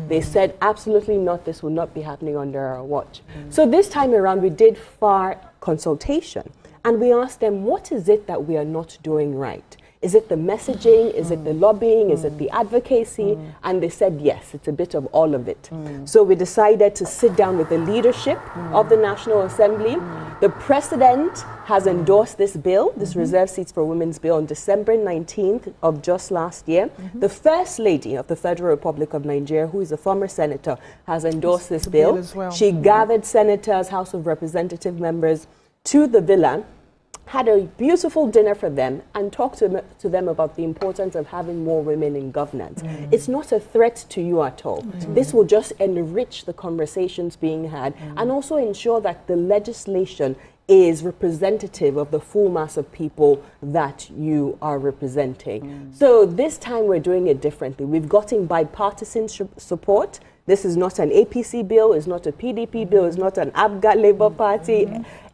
They said, absolutely not, this will not be happening under our watch. So this time around, we did far consultation, and we asked them, what is it that we are not doing right? Is it the messaging? Is it the lobbying? Is it the advocacy? And they said, yes, it's a bit of all of it. So we decided to sit down with the leadership of the National Assembly. The President has endorsed this bill, this Reserved Seats for Women's Bill, on December 19th of just last year. The First Lady of the Federal Republic of Nigeria, who is a former senator, has endorsed this bill. She gathered senators, House of Representative members to the villa, had a beautiful dinner for them, and talked to them about the importance of having more women in governance. It's not a threat to you at all. This will just enrich the conversations being had and also ensure that the legislation is representative of the full mass of people that you are representing. So this time we're doing it differently. We've gotten bipartisan support. This is not an APC bill, it's not a PDP bill, it's not an ABGA Labour Party.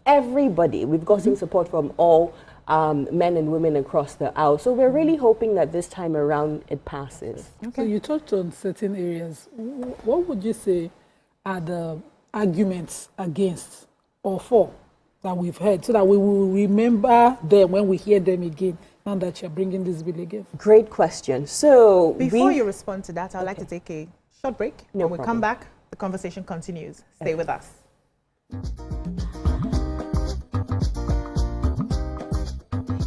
Everybody, we've gotten support from all men and women across the aisle. So we're really hoping that this time around it passes. So you touched on certain areas. What would you say are the arguments against or for that we've heard, so that we will remember them when we hear them again, now that you're bringing this bill again? Great question. So before you respond to that, I'd like to take a short break. When we come back, the conversation continues. Stay with us.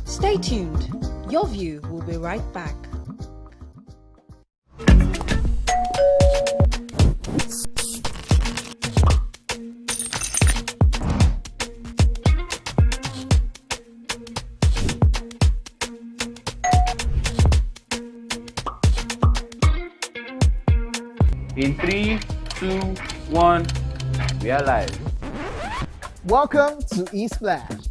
Stay tuned. Your View will be right back. In 3, 2, 1, we are live. Welcome to eSplash.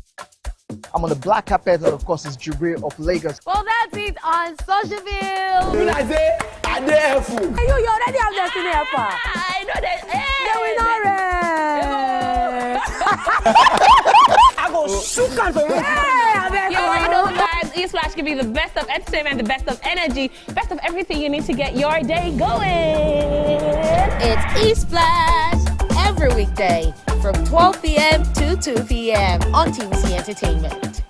I'm on the black carpet, and of course, it's Jubril of Lagos. Well, that's it on Socialville. When I say, I dare fool. You already have Destiny Alpha. I know that. I go shook on for you. You already know, guys. eSplash can be the best of entertainment, the best of energy, best of everything you need to get your day going. It's eSplash every weekday from 12 p.m. to 2 p.m. on TVC Entertainment.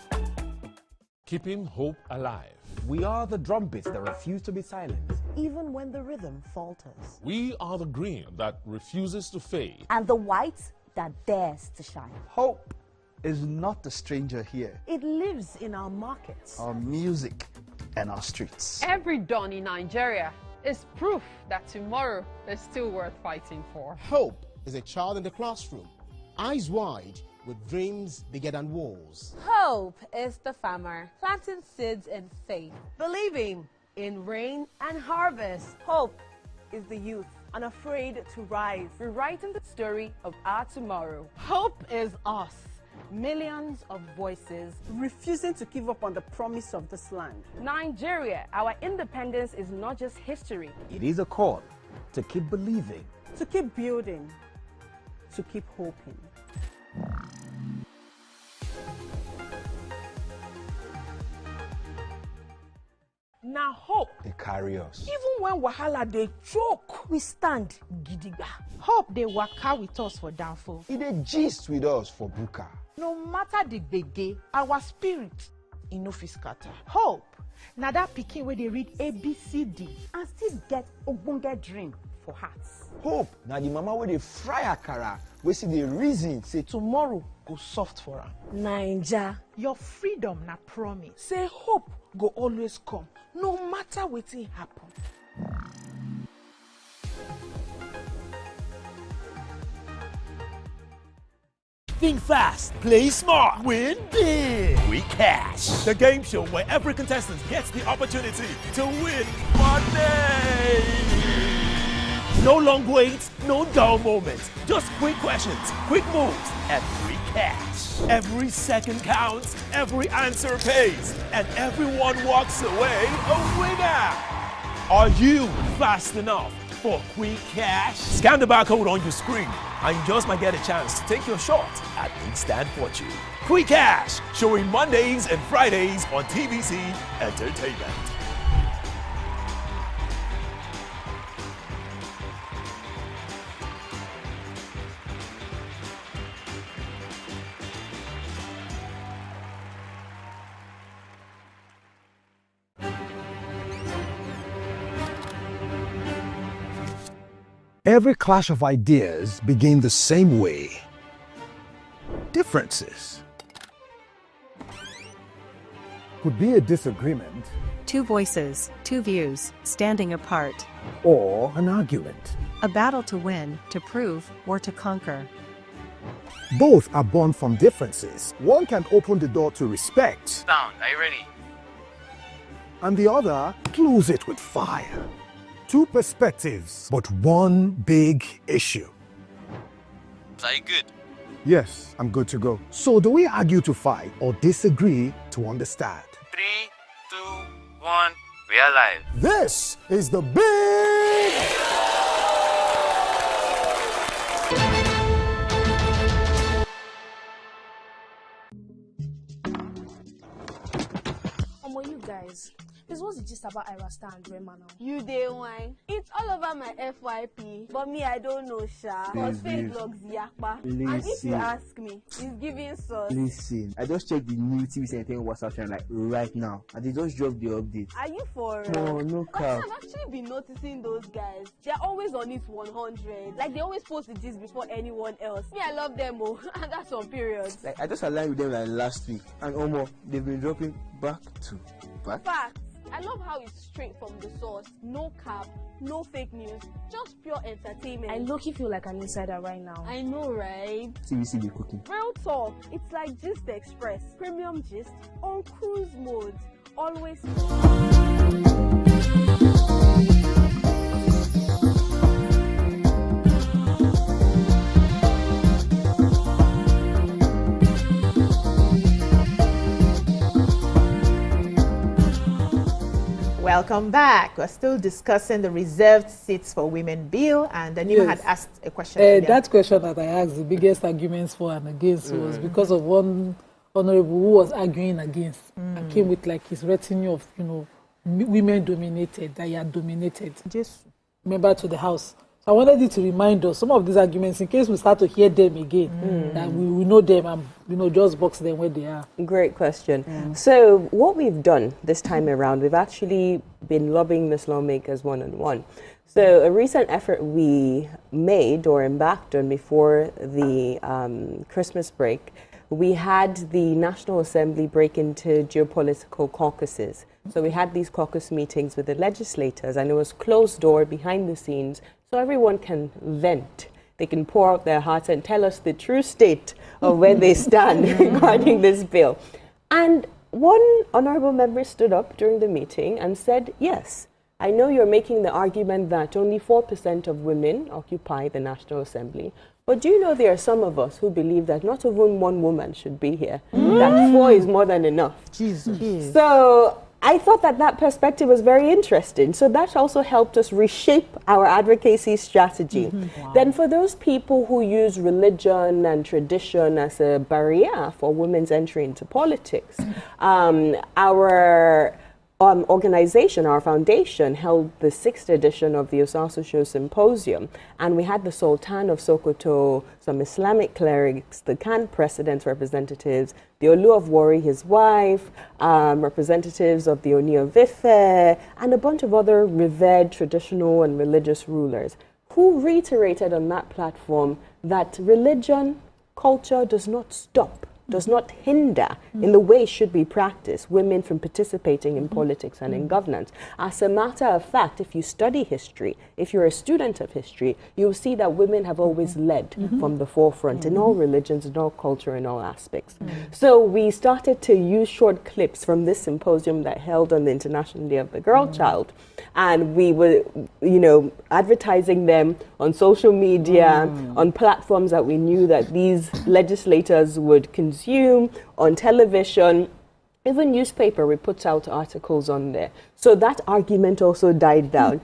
Keeping hope alive. We are the drumbeats that refuse to be silenced, Even when the rhythm falters. We are the green that refuses to fade. And the white that dares to shine. Hope is not a stranger here. It lives in our markets, Our music and our streets. Every dawn in Nigeria is proof that tomorrow is still worth fighting for. Hope is a child in the classroom, eyes wide, with dreams bigger than walls. Hope is the farmer planting seeds in faith. believing in rain and harvest. Hope is the youth unafraid to rise, rewriting the story of our tomorrow. Hope is us, millions of voices refusing to give up on the promise of this land. Nigeria, our independence is not just history. It is a call to keep believing. To keep building, to keep hoping. Now hope. They carry us. Even when wahala dey choke, we stand gidigba. Hope they waka with us for downfall. It dey gist with us for buka. No matter the gbege, our spirit e no fit scatter. Hope, now that pikin where they read ABCD and still get ogbonge dream for hearts. Hope na the mama wey dey fry akara wey see the reason say Tomorrow go soft for am. Naija, your freedom na promise. Say hope go always come, no matter wetin happen. Think fast, play smart, win big. We Cash, the game show where every contestant gets the opportunity to win money. No long waits, no dull moments, just quick questions, quick moves, and free cash. Every second counts, every answer pays, and everyone walks away a winner. Are you fast enough for quick cash? Scan the barcode on your screen and you just might get a chance to take your shot at instant fortune. Quick Cash, showing Mondays and Fridays on TVC Entertainment. Every clash of ideas begin the same way. Differences could be a disagreement, Two voices, two views, standing apart. or an argument. A battle to win, to prove, or to conquer. Both are born from differences. One can open the door to respect, Sound, are you ready? and the other close it with fire. Two perspectives, but one big issue. Are you good? Yes, I'm good to go. So do we argue to fight or disagree to understand? 3, 2, 1, we are live. This is the big... You guys, this was the gist about Ira Star and Rema now. You day wine. It's all over my FYP, but me I don't know sha. Cause fake blogs yakpa. And if you ask me, it's giving sauce. Listen, I just checked the new TVC Entertainment WhatsApp channel like right now, and they just dropped the update. Are you for No, no cap. I've actually been noticing those guys. They're always on it 100. Like they always post the gist before anyone else. Me, I love them oh. And that's on periods. Like I just aligned with them like last week, and almost they've been dropping back to back. Facts. I love how it's straight from the source. No cap, no fake news, just pure entertainment. I low-key feel like an insider right now. I know, right? TVC be cooking. Real talk. It's like Gist Express, premium gist on cruise mode. Always. Welcome back. We're still discussing the reserved seats for women bill, and then you had asked a question. That question that I asked, the biggest arguments for and against was because of one honorable who was arguing against and came with like his retinue of, women dominated, that he had dominated. Member to the House. So I wanted you to remind us some of these arguments in case we start to hear them again, that we know them and just box them where they are. Great question. So what we've done this time around, we've actually been lobbying this lawmakers one-on-one. So a recent effort we made or embarked on before the Christmas break, we had the National Assembly break into geopolitical caucuses. So we had these caucus meetings with the legislators, and it was closed door behind the scenes, so everyone can vent. They can pour out their hearts and tell us the true state of where they stand regarding this bill. And one honorable member stood up during the meeting and said, yes, I know you're making the argument that only 4% of women occupy the National Assembly, but do you know there are some of us who believe that not even one woman should be here, that 4 is more than enough. Jesus. So I thought that perspective was very interesting. So that also helped us reshape our advocacy strategy. Wow. Then for those people who use religion and tradition as a barrier for women's entry into politics, our organization, our foundation, held the 6th edition of the Osasu Show Symposium, and we had the Sultan of Sokoto, some Islamic clerics, the Khan president's representatives, the Olu of Warri, his wife, representatives of the Oni of Ife, and a bunch of other revered traditional and religious rulers who reiterated on that platform that religion, culture does not stop, does not hinder in the way it should be practiced women from participating in politics and in governance. As a matter of fact, if you study history, if you're a student of history, you'll see that women have always led from the forefront in all religions, in all culture, in all aspects. So we started to use short clips from this symposium that held on the International Day of the Girl Child, and we were, advertising them on social media, on platforms that we knew that these legislators would consume, on television, even newspaper, we put out articles on there. So that argument also died down.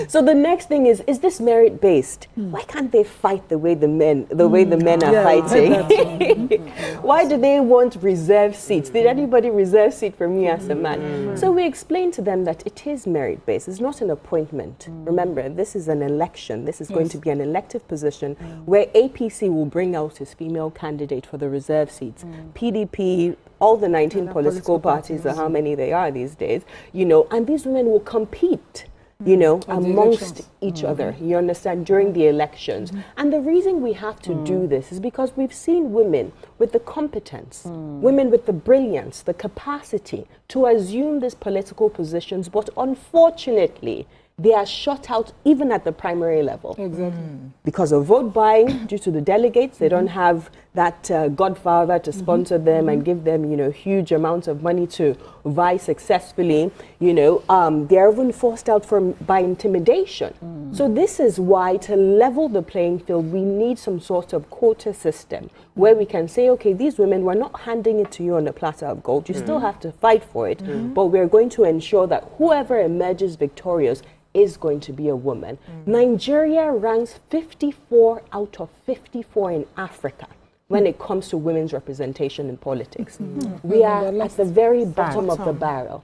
So the next thing is this merit-based? Why can't they fight the way the men are fighting? Why do they want reserve seats? Did anybody reserve seat for me as a man? So we explained to them that it is merit-based. It's not an appointment. Remember, this is an election. This is going to be an elective position where APC will bring out his female candidate for the reserve seats. PDP, all the 19 political parties, or how many they are these days, and these women will compete, amongst each other, you understand, during the elections. And the reason we have to do this is because we've seen women with the competence, women with the brilliance, the capacity to assume these political positions, but unfortunately, they are shut out even at the primary level. Exactly. Because of vote buying, due to the delegates, they don't have that godfather to sponsor them and give them, huge amounts of money to vie successfully. They're even forced out by intimidation. So this is why, to level the playing field, we need some sort of quota system where we can say, okay, these women, we're not handing it to you on a platter of gold. You still have to fight for it, but we're going to ensure that whoever emerges victorious is going to be a woman. Nigeria ranks 54 out of 54 in Africa when it comes to women's representation in politics. We are at the very bottom of the barrel.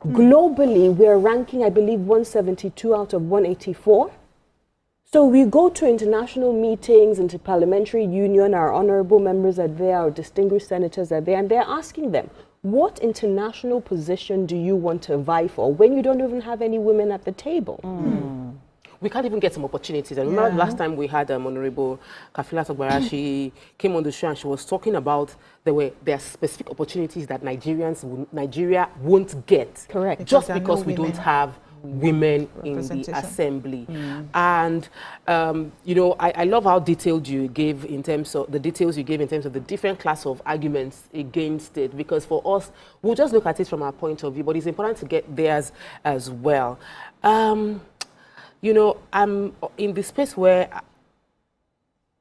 Globally, we're ranking, I believe, 172 out of 184. So we go to international meetings, Interparliamentary Union, our honorable members are there, our distinguished senators are there, and they're asking them, what international position do you want to vie for when you don't even have any women at the table? We can't even get some opportunities. I remember last time we had Honorable Kafila Togbara, she came on the show and she was talking about there are specific opportunities that Nigeria won't get. Correct. Just because we don't have women in the assembly. And I love how detailed you gave in terms of the details you gave in terms of the different class of arguments against it, because for us we'll just look at it from our point of view, but it's important to get theirs as well. I'm in the space where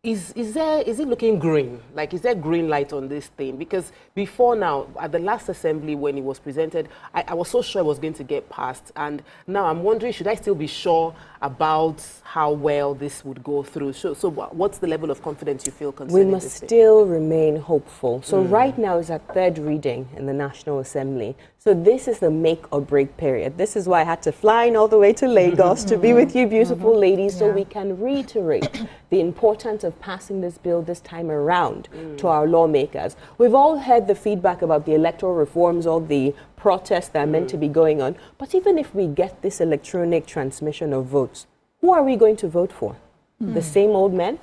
Is it looking green? Like, is there green light on this thing? Because before now, at the last assembly when it was presented, I was so sure it was going to get passed. And now I'm wondering, should I still be sure about how well this would go through? So what's the level of confidence you feel concerning We must this thing? still remain hopeful. So right now is our third reading in the National Assembly. So this is the make or break period. This is why I had to fly in all the way to Lagos to be with you beautiful ladies so we can reiterate the importance of passing this bill this time around to our lawmakers. We've all heard the feedback about the electoral reforms, all the protests that are meant to be going on. But even if we get this electronic transmission of votes, who are we going to vote for? The same old men?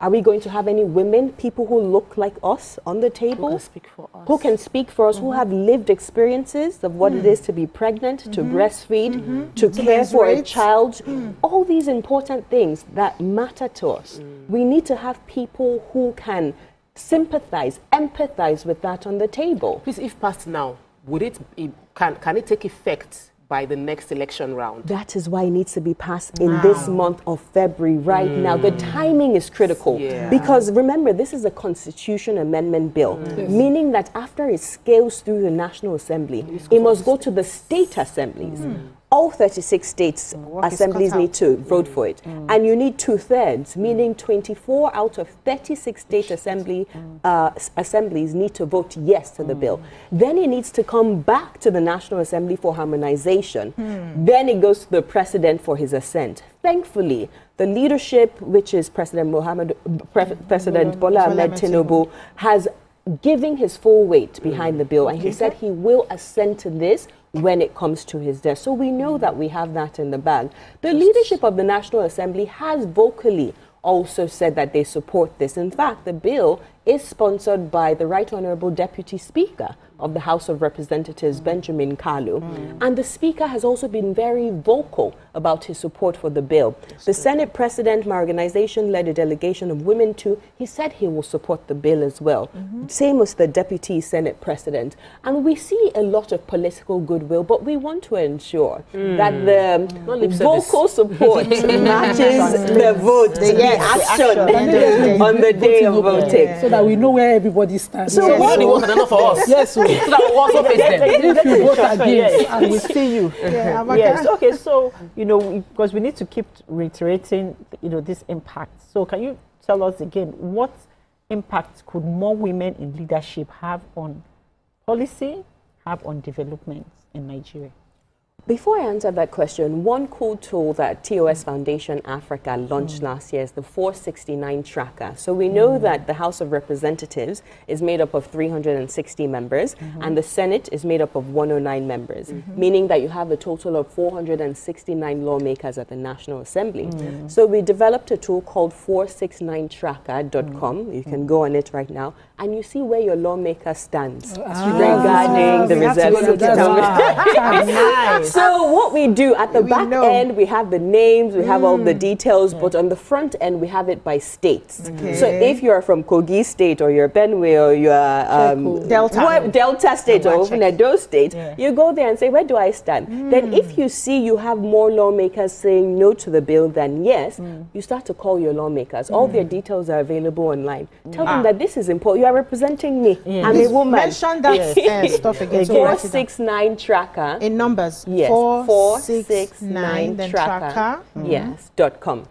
Are we going to have any women, people who look like us on the table? Who can speak for us. Who can speak for us, who have lived experiences of what it is to be pregnant, to breastfeed, to care for a child. All these important things that matter to us. We need to have people who can sympathize, empathize with that on the table. Please, if passed now, would can it take effect by the next election round? That is why it needs to be passed in this month of February, right now. The timing is critical because remember, this is a constitution amendment bill, meaning that after it scales through the National Assembly, it must go to the state assemblies. All 36 states assemblies need to vote for it. And you need 2/3, meaning 24 out of 36 state assemblies need to vote yes to the bill. Then it needs to come back to the National Assembly for harmonization. Then it goes to the president for his assent. Thankfully, the leadership, which is President Bola Ahmed Tinubu, has given his full weight behind the bill. And he said he will assent to this when it comes to his desk. So we know that we have that in the bag. The leadership of the National Assembly has vocally also said that they support this. In fact, the bill is sponsored by the Right Honorable Deputy Speaker of the House of Representatives, Benjamin Kalu. And the Speaker has also been very vocal about his support for the bill. The Senate President, my organization, led a delegation of women too. He said he will support the bill as well. Same as the Deputy Senate President. And we see a lot of political goodwill, but we want to ensure that the vocal support matches the vote, the action on the day of voting. So that we know where everybody stands. So enough for us. Yes, so that we also face them. If you vote against, and we see you. Yes. Okay. So because we need to keep reiterating, this impact. So can you tell us again what impact could more women in leadership have on policy, have on development in Nigeria? Before I answer that question, one cool tool that TOS Foundation Africa launched last year is the 469 tracker. So we know that the House of Representatives is made up of 360 members and the Senate is made up of 109 members, meaning that you have a total of 469 lawmakers at the National Assembly. So we developed a tool called 469tracker.com. You can go on it right now and you see where your lawmaker stands regarding the reserve seat. So what we do at the back end, we have the names, we have all the details, but on the front end, we have it by states. So if you're from Kogi State or you're Benue or you're Delta State or even Edo State, you go there and say, where do I stand? Then if you see you have more lawmakers saying no to the bill than yes, you start to call your lawmakers. All their details are available online. Tell them that this is important. You are representing me. I'm a woman. Mention that stuff again. 469 tracker. In numbers. Yes. 469 tracker. Yes. .com.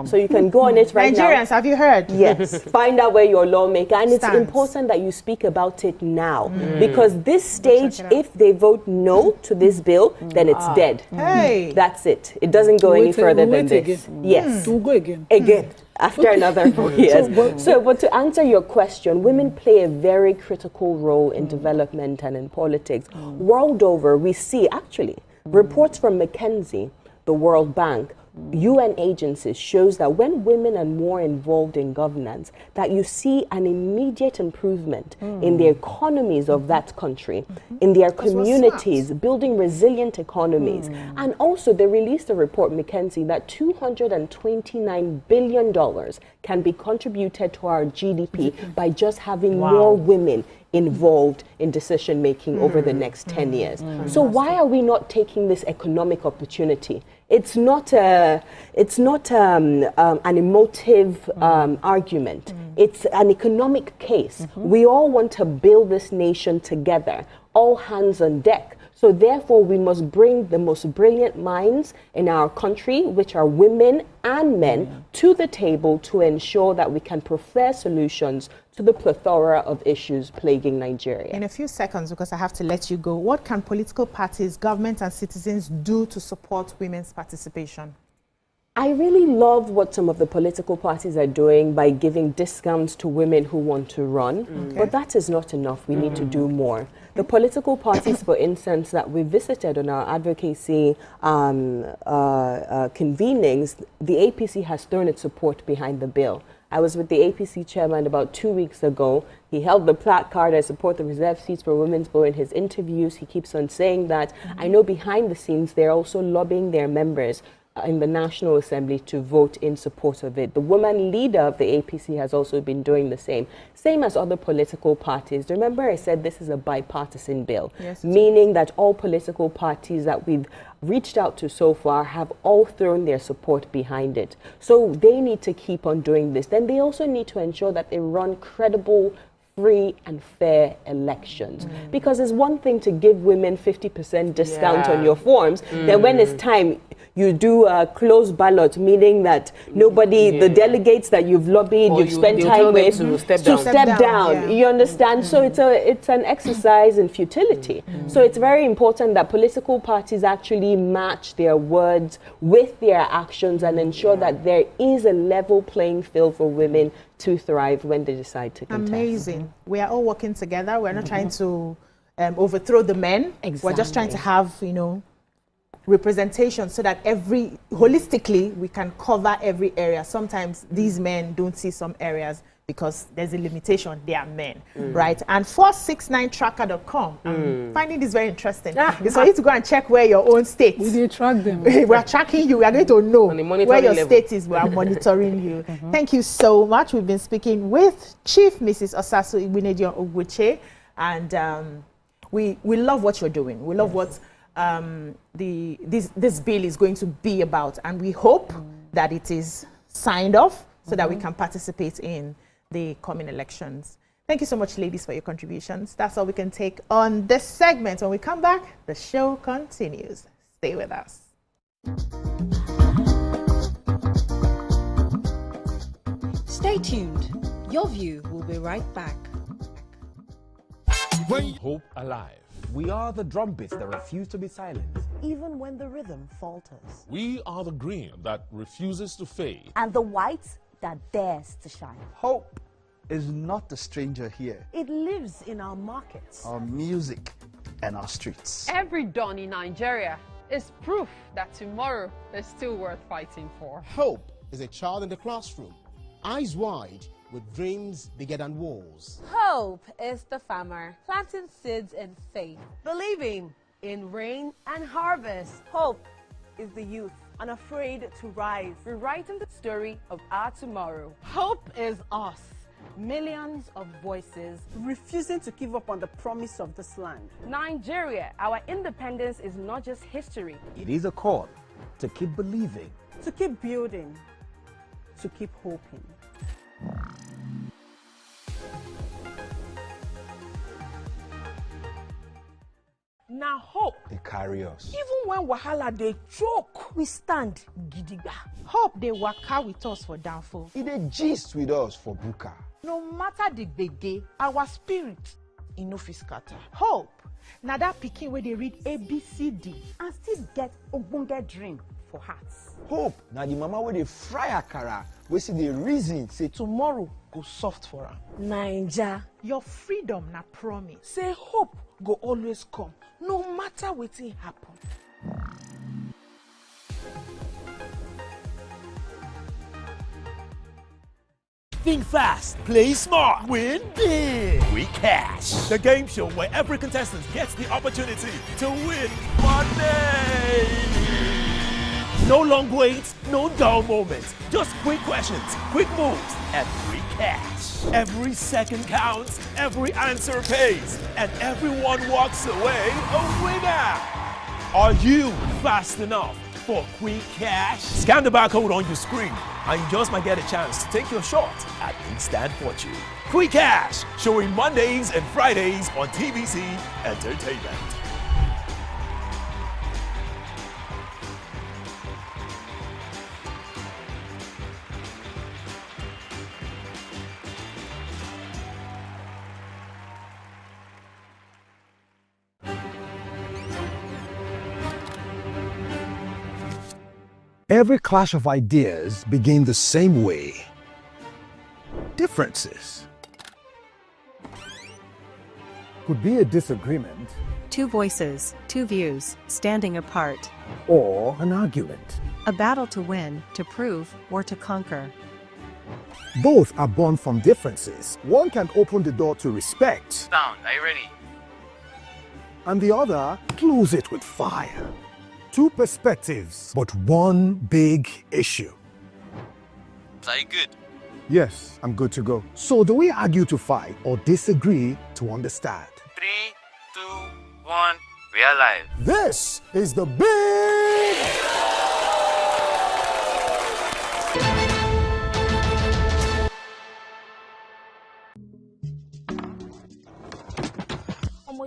So you can go on it right now. Nigerians, have you heard? Yes. Find out where your lawmaker, and it's important that you speak about it now because this stage, if they vote no to this bill, then it's dead. Hey, that's it. It doesn't go any further than this. Yes. We'll go again. After another 4 years. But to answer your question, women play a very critical role in development and in politics. World over, we see actually reports from McKinsey, the World Bank, UN agencies shows that when women are more involved in governance, that you see an immediate improvement in the economies of that country, in their communities, building resilient economies. And also they released a report, McKinsey, that $229 billion can be contributed to our GDP by just having more women involved in decision making over the next 10 years. So why are we not taking this economic opportunity? It's not an emotive argument. It's an economic case. We all want to build this nation together, all hands on deck. So therefore, we must bring the most brilliant minds in our country, which are women and men, to the table to ensure that we can prefer solutions to the plethora of issues plaguing Nigeria. In a few seconds, because I have to let you go, what can political parties, government and citizens do to support women's participation? I really love what some of the political parties are doing by giving discounts to women who want to run, but that is not enough. We need to do more. The political parties, for instance, that we visited on our advocacy convenings, the APC has thrown its support behind the bill. I was with the APC chairman about 2 weeks ago. He held the placard, I support the reserved seats for women's bill. In his interviews, he keeps on saying that. I know behind the scenes, they're also lobbying their members in the National Assembly to vote in support of it. The woman leader of the APC has also been doing the same as other political parties. Remember I said this is a bipartisan bill, meaning that all political parties that we've reached out to so far have all thrown their support behind it. So they need to keep on doing this. Then they also need to ensure that they run credible, free and fair elections. Because it's one thing to give women 50% discount on your forms, then when it's time, you do a closed ballot, meaning that nobody, the delegates that you've lobbied, you've spent time with, to step down. You understand? So it's an exercise in futility. So it's very important that political parties actually match their words with their actions and ensure that there is a level playing field for women to thrive when they decide to contest. Amazing. We are all working together. We're not trying to overthrow the men. We're just trying to have, representation so that holistically we can cover every area. Sometimes these men don't see some areas because there's a limitation. They are men, right? And 469tracker.com. I'm finding this very interesting. It's for you to go and check where your own state. We do track them. We are tracking you. We are going to know where your state is. We are monitoring you. Thank you so much. We've been speaking with Chief Mrs. Osasu Igbenedion Ogbuche, and we love what you're doing. We love what this bill is going to be about, and we hope that it is signed off so that we can participate in the coming elections. Thank you so much, ladies, for your contributions. That's all we can take on this segment. When we come back, the show continues. Stay with us. Stay tuned. Your View will be right back. Hope alive. We are the drumbeats that refuse to be silent. Even when the rhythm falters. We are the green that refuses to fade. And the white that dares to shine. Hope is not a stranger here. It lives in our markets, our music, and our streets. Every dawn in Nigeria is proof that tomorrow is still worth fighting for. Hope is a child in the classroom, eyes wide, with dreams bigger than walls. Hope is the farmer planting seeds in faith, believing in rain and harvest. Hope is the youth unafraid to rise, rewriting the story of our tomorrow. Hope is us, millions of voices refusing to give up on the promise of this land. Nigeria, our independence is not just history. It is a call to keep believing, to keep building, to keep hoping. Now hope they carry us. Even when wahala they choke, we stand gidigba. Hope they waka with us for downfall. It they gist with us for buka. No matter the gbege, our spirit in no fit scatter. Hope now that pikin where they read ABCD and still get ogbonge dream for hearts. Hope now the mama where they fry akara, we see the reason say tomorrow go soft for her. Naija, your freedom na promise. Say hope go always come, no matter wetin happen. Think fast, play smart, win big. We Cash, the game show where every contestant gets the opportunity to win money. No long waits, no dull moments. Just quick questions, quick moves, and quick cash. Every second counts, every answer pays, and everyone walks away a winner. Are you fast enough for quick cash? Scan the barcode on your screen, and you just might get a chance to take your shot at instant fortune. Quick Cash, showing Mondays and Fridays on TVC Entertainment. Every clash of ideas begin the same way. Differences could be a disagreement, two voices, two views, standing apart, or an argument. a battle to win, to prove, or to conquer. Both are born from differences. One can open the door to respect, Sound, are you ready? and the other close it with fire. Two perspectives, but one big issue. Are you good? Yes, I'm good to go. So do we argue to fight or disagree to understand? 3, 2, 1, we are live. This is the big...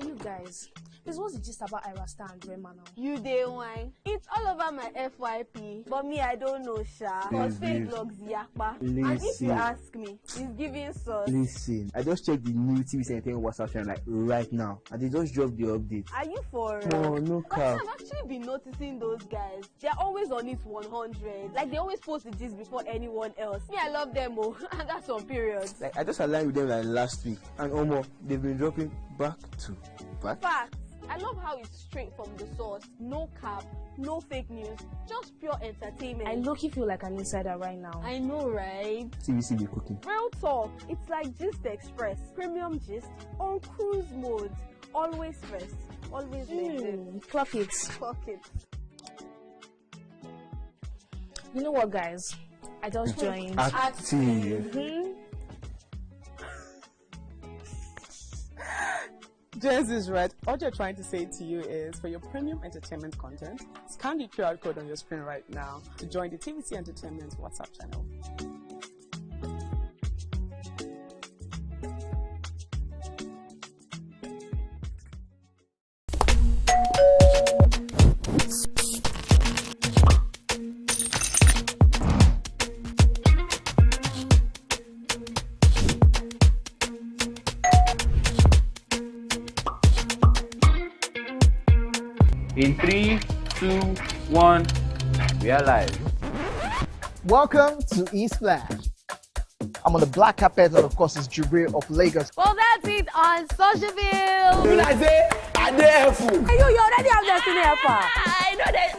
You guys, this was just about Ira Star and Rema now. You day wine. It's all over my FYP, but me I don't know sha. Cause fake vlogs yakpa. And if you ask me, it's giving sauce. Listen, I just checked the new TV Entertainment WhatsApp channel like right now, and they just dropped the update. Are you for Oh, no cap. I've actually been noticing those guys. They're always on it 100. Like they always post the gist before anyone else. Me, I love them oh. And that's on periods. Like I just aligned with them like last week, and almost they've been dropping back to back. Facts. I love how it's straight from the source. No cap, no fake news, just pure entertainment. I low-key feel like an insider right now. I know, right? TVC be cooking. Real talk. It's like Gist Express, premium gist on cruise mode. Always first, always latest. Clock it. Clock it. You know what, guys? I just joined. Active. Jens is right. All you're trying to say to you is, for your premium entertainment content, scan the QR code on your screen right now to join the TVC Entertainment WhatsApp channel. In 3, 2, 1, we are live. Welcome to E-Splash. I'm on the black carpet, and of course, it's Jubril of Lagos. Well, that's it on Socialville. When I say, I dare fool. You already have Destiny Alpha. I know that.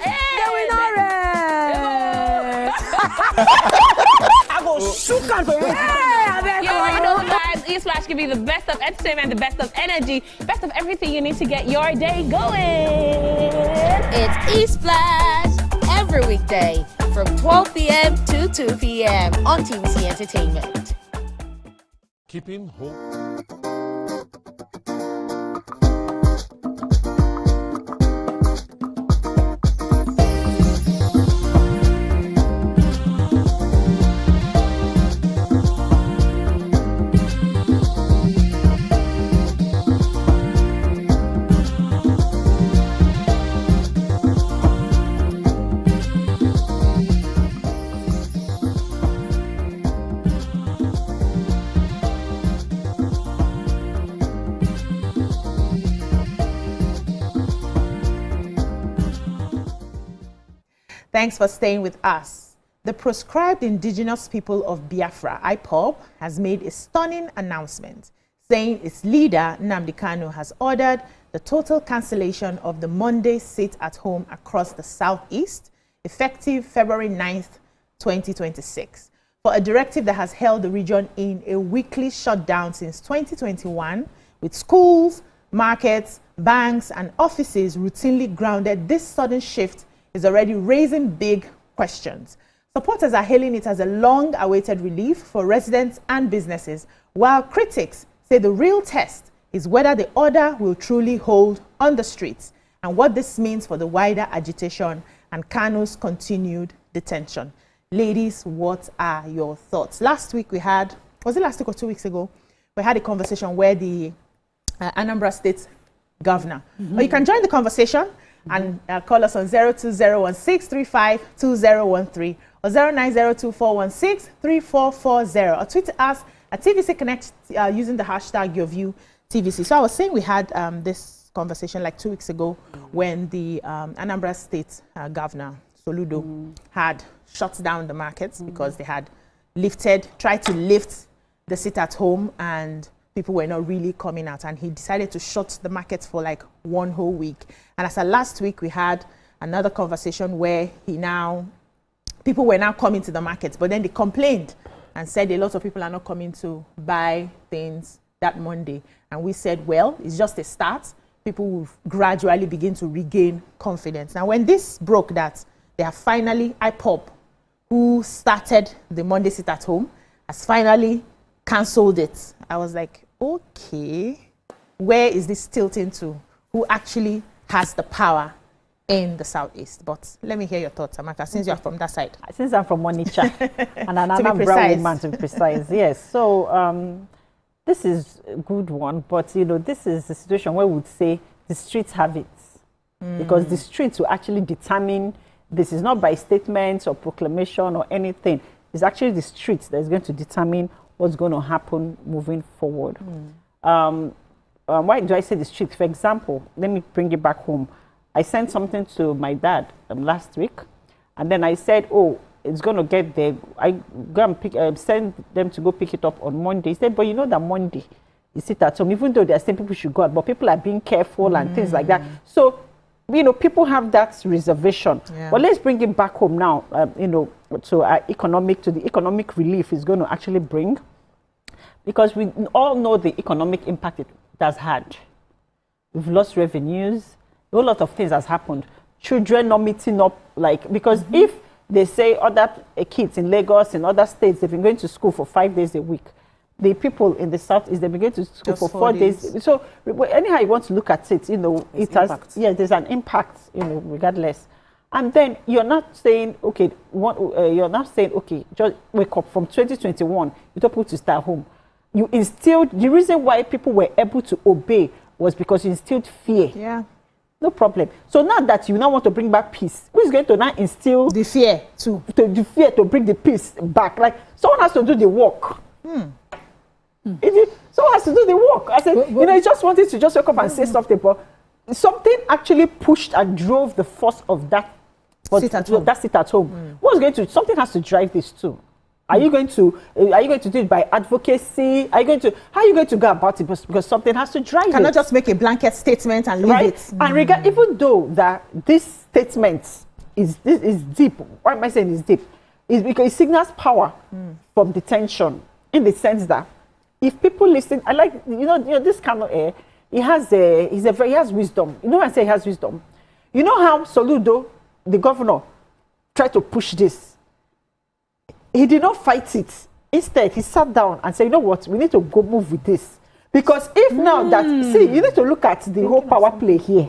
I go shoot on for you. You already know, guys. E-Splash can be the best of entertainment, the best of energy, best of everything you need to get your day going. It's E-Splash every weekday from 12 p.m. to 2 p.m. on TVC Entertainment. Keeping hope. Thanks for staying with us. The proscribed indigenous people of Biafra, IPOB, has made a stunning announcement saying its leader, Nnamdi Kanu, has ordered the total cancellation of the Monday sit-at-home across the Southeast, effective February 9th, 2026, for a directive that has held the region in a weekly shutdown since 2021, with schools, markets, banks, and offices routinely grounded. This sudden shift is already raising big questions. Supporters are hailing it as a long-awaited relief for residents and businesses, while critics say the real test is whether the order will truly hold on the streets and what this means for the wider agitation and Kanu's continued detention. Ladies, what are your thoughts? Last week we had, was it last week or 2 weeks ago, we had a conversation where the Anambra State governor, or you can join the conversation and call us on 02016352013 or 09024163440 or tweet us at TVC Connect using the hashtag YourViewTVC. So I was saying we had this conversation like 2 weeks ago when the Anambra State governor, Soludo, had shut down the markets because they had tried to lift the sit at home and people were not really coming out, and he decided to shut the markets for like 1 whole week. And as of last week, we had another conversation where people were now coming to the markets, but then they complained and said a lot of people are not coming to buy things that Monday. And we said, well, it's just a start. People will gradually begin to regain confidence. Now, when this broke that they have finally, IPOB, who started the Monday sit at home, has finally cancelled it. I was like, okay, where is this tilting to? Who actually has the power in the Southeast? But let me hear your thoughts, Amaka, since you're from that side. Since I'm from Onitsha, and an Anambra woman, to be precise, yes. So this is a good one, but you know, this is the situation where we would say the streets have it. Because the streets will actually determine, this is not by statements or proclamation or anything. It's actually the streets that is going to determine what's going to happen moving forward. Why do I say the streets? For example, let me bring it back home. I sent something to my dad last week, and then I said, oh, it's going to get there. I go and send them to go pick it up on Monday. He said, but you know that Monday, you sit at home, even though they're saying people should go out, but people are being careful and things like that. So, you know, people have that reservation. Yeah. But let's bring it back home now, you know, to the economic relief is going to actually bring, because we all know the economic impact it has had. We've lost revenues, a whole lot of things has happened. Children not meeting up, like, because if they say other kids in Lagos and other states, they've been going to school for 5 days a week. The people in the South is they've been going to school just for 4 days. So anyhow you want to look at it, you know, there's there's an impact, you know, regardless. And then you're not saying, okay, just wake up from 2021, you told people to stay at home. You instilled, the reason why people were able to obey was because you instilled fear. Yeah. No problem. So now that you now want to bring back peace, who is going to now instill the fear to bring the peace back? Like, someone has to do the work. Someone has to do the work. I said, you know, you just wanted to just wake up and say something, but something actually pushed and drove the force of that sit at home. What's going to? Something has to drive this too. Are you going to do it by advocacy? How are you going to go about it? Because something has to drive it. Cannot just make a blanket statement and leave it. And even though that this statement is deep, why am I saying it's deep? It's because it signals power from detention, in the sense that if people listen, I like, you know this kind of air. He has wisdom. You know when I say he has wisdom? You know how Soludo, the governor, tried to push this. He did not fight it. Instead, he sat down and said, you know what, we need to go move with this. Because if now that, see, you need to look at the whole power play here.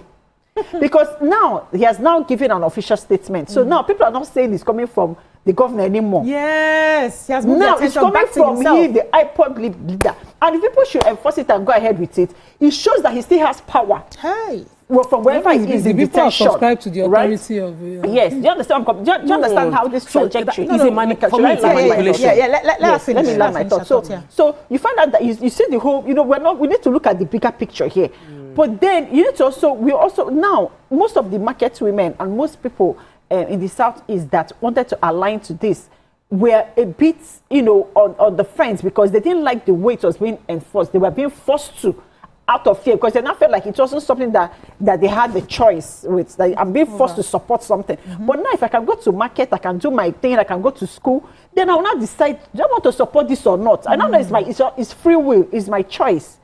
Because now, he has now given an official statement. So now people are not saying it's coming from the governor anymore. Yes, he has moved now it's coming from him, the IPOB leader. And if people should enforce it and go ahead with it, it shows that he still has power. Hey. Well, from wherever he is in detention, subscribe to the authority of yes. Do you understand? Do you understand how this trajectory is a manipulation? Let us finish. Let me learn my thoughts. So you find out that you see the whole. You know, we need to look at the bigger picture here. But then you need to now most of the market women and most people in the South is that wanted to align to this were a bit, you know, on the fence because they didn't like the way it was being enforced. They were being forced to. Out of fear, because they now felt like it wasn't something that they had the choice with. Like, I'm being forced to support something. But now if I can go to market, I can do my thing, I can go to school, then I will not decide, do I want to support this or not? I don't know, it's free will, it's my choice.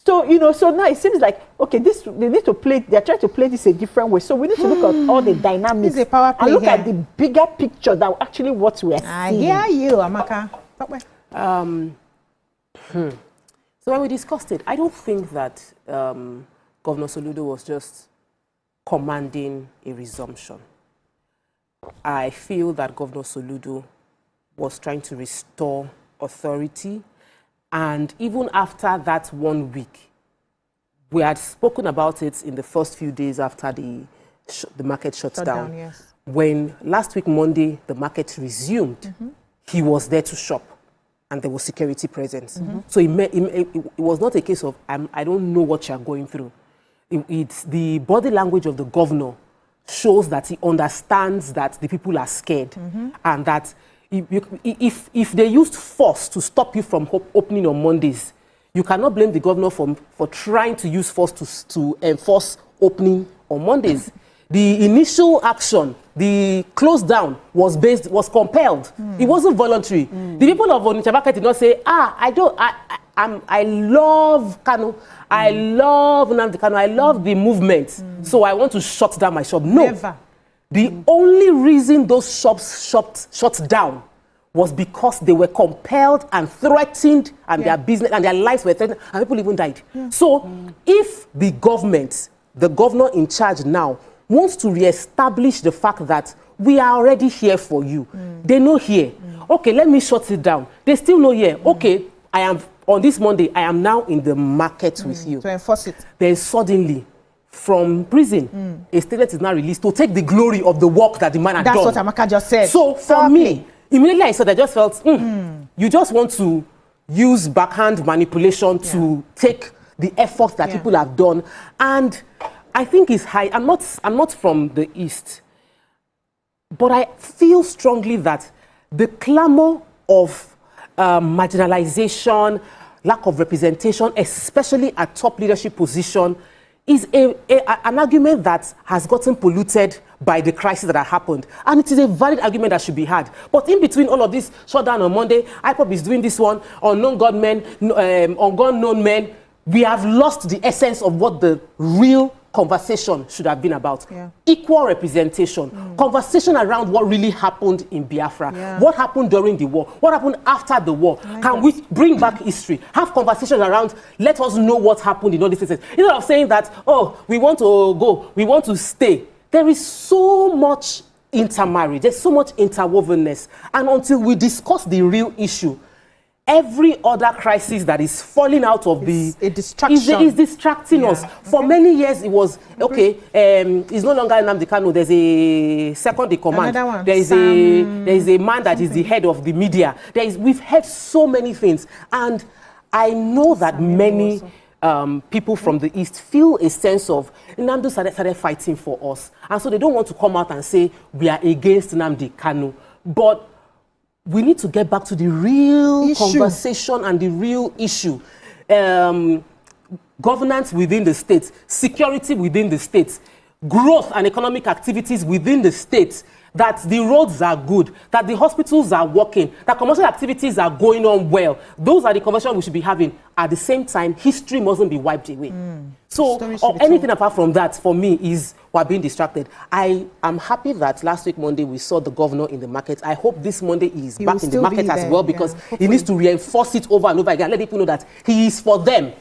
So, you know, so now it seems like, okay, they need to play, they're trying to play this a different way. So we need to look at all the dynamics and look at the bigger picture that actually what we are seeing. I hear you, Amaka. So when we discussed it, I don't think that Governor Soludo was just commanding a resumption. I feel that Governor Soludo was trying to restore authority. And even after that 1 week, we had spoken about it in the first few days after the market shut down. Yes. When last week, Monday, the market resumed, he was there to shop and there was security presence. So it was not a case of, I don't know what you're going through. It's the body language of the governor shows that he understands that the people are scared and that if they used force to stop you from opening on Mondays, you cannot blame the governor for trying to use force to enforce opening on Mondays. The initial action, the close down, was compelled. It wasn't voluntary. The people of Onitsha market did not say, I love Kanu, I love Nnamdi Kanu, I love the movement, so I want to shut down my shop. No. Never. The only reason those shops shut down was because they were compelled and threatened, and their business and their lives were threatened, and people even died. So if the government, the governor in charge now, wants to reestablish the fact that we are already here for you, they know here. Okay, let me shut it down. They still know here. Okay, I am on this Monday, I am now in the market with you. To enforce it. Then suddenly, from prison, a statement is now released to take the glory of the work that the man had done. That's what Amaka just said. So for me, immediately I said, I just felt, you just want to use backhand manipulation to take the efforts that people have done. And I think it's high. I'm not from the East, but I feel strongly that the clamor of marginalization, lack of representation, especially at top leadership position, is an argument that has gotten polluted by the crisis that happened. And it is a valid argument that should be had. But in between all of this, shutdown on Monday, IPOB is doing this one, unknown gunmen, unknown men, we have lost the essence of what the real conversation should have been about. Equal representation, conversation around what really happened in Biafra, what happened during the war, what happened after the war. Can we bring back history, have conversations around, let us know what happened in all these places, instead of saying that, oh, we want to go, we want to stay. There is so much intermarriage, there's so much interwovenness, and until we discuss the real issue, every other crisis that is falling out of is distracting us. For many years, it was, okay, it's no longer Nnamdi Kanu, there's a second in command. There is a man that is the head of the media. We've heard so many things. And I know that many people from the East feel a sense of, Nnamdi started fighting for us. And so they don't want to come out and say, we are against Nnamdi Kanu. But we need to get back to the real conversation and the real issue. Governance within the states, security within the states, growth and economic activities within the states, that the roads are good, that the hospitals are working, that commercial activities are going on well. Those are the conversations we should be having. At the same time, history mustn't be wiped away. So, or anything apart from that, for me, is we're being distracted. I am happy that last week, Monday, we saw the governor in the market. I hope this Monday is back in the market as well, because he needs to reinforce it over and over again. Let people know that he is for them.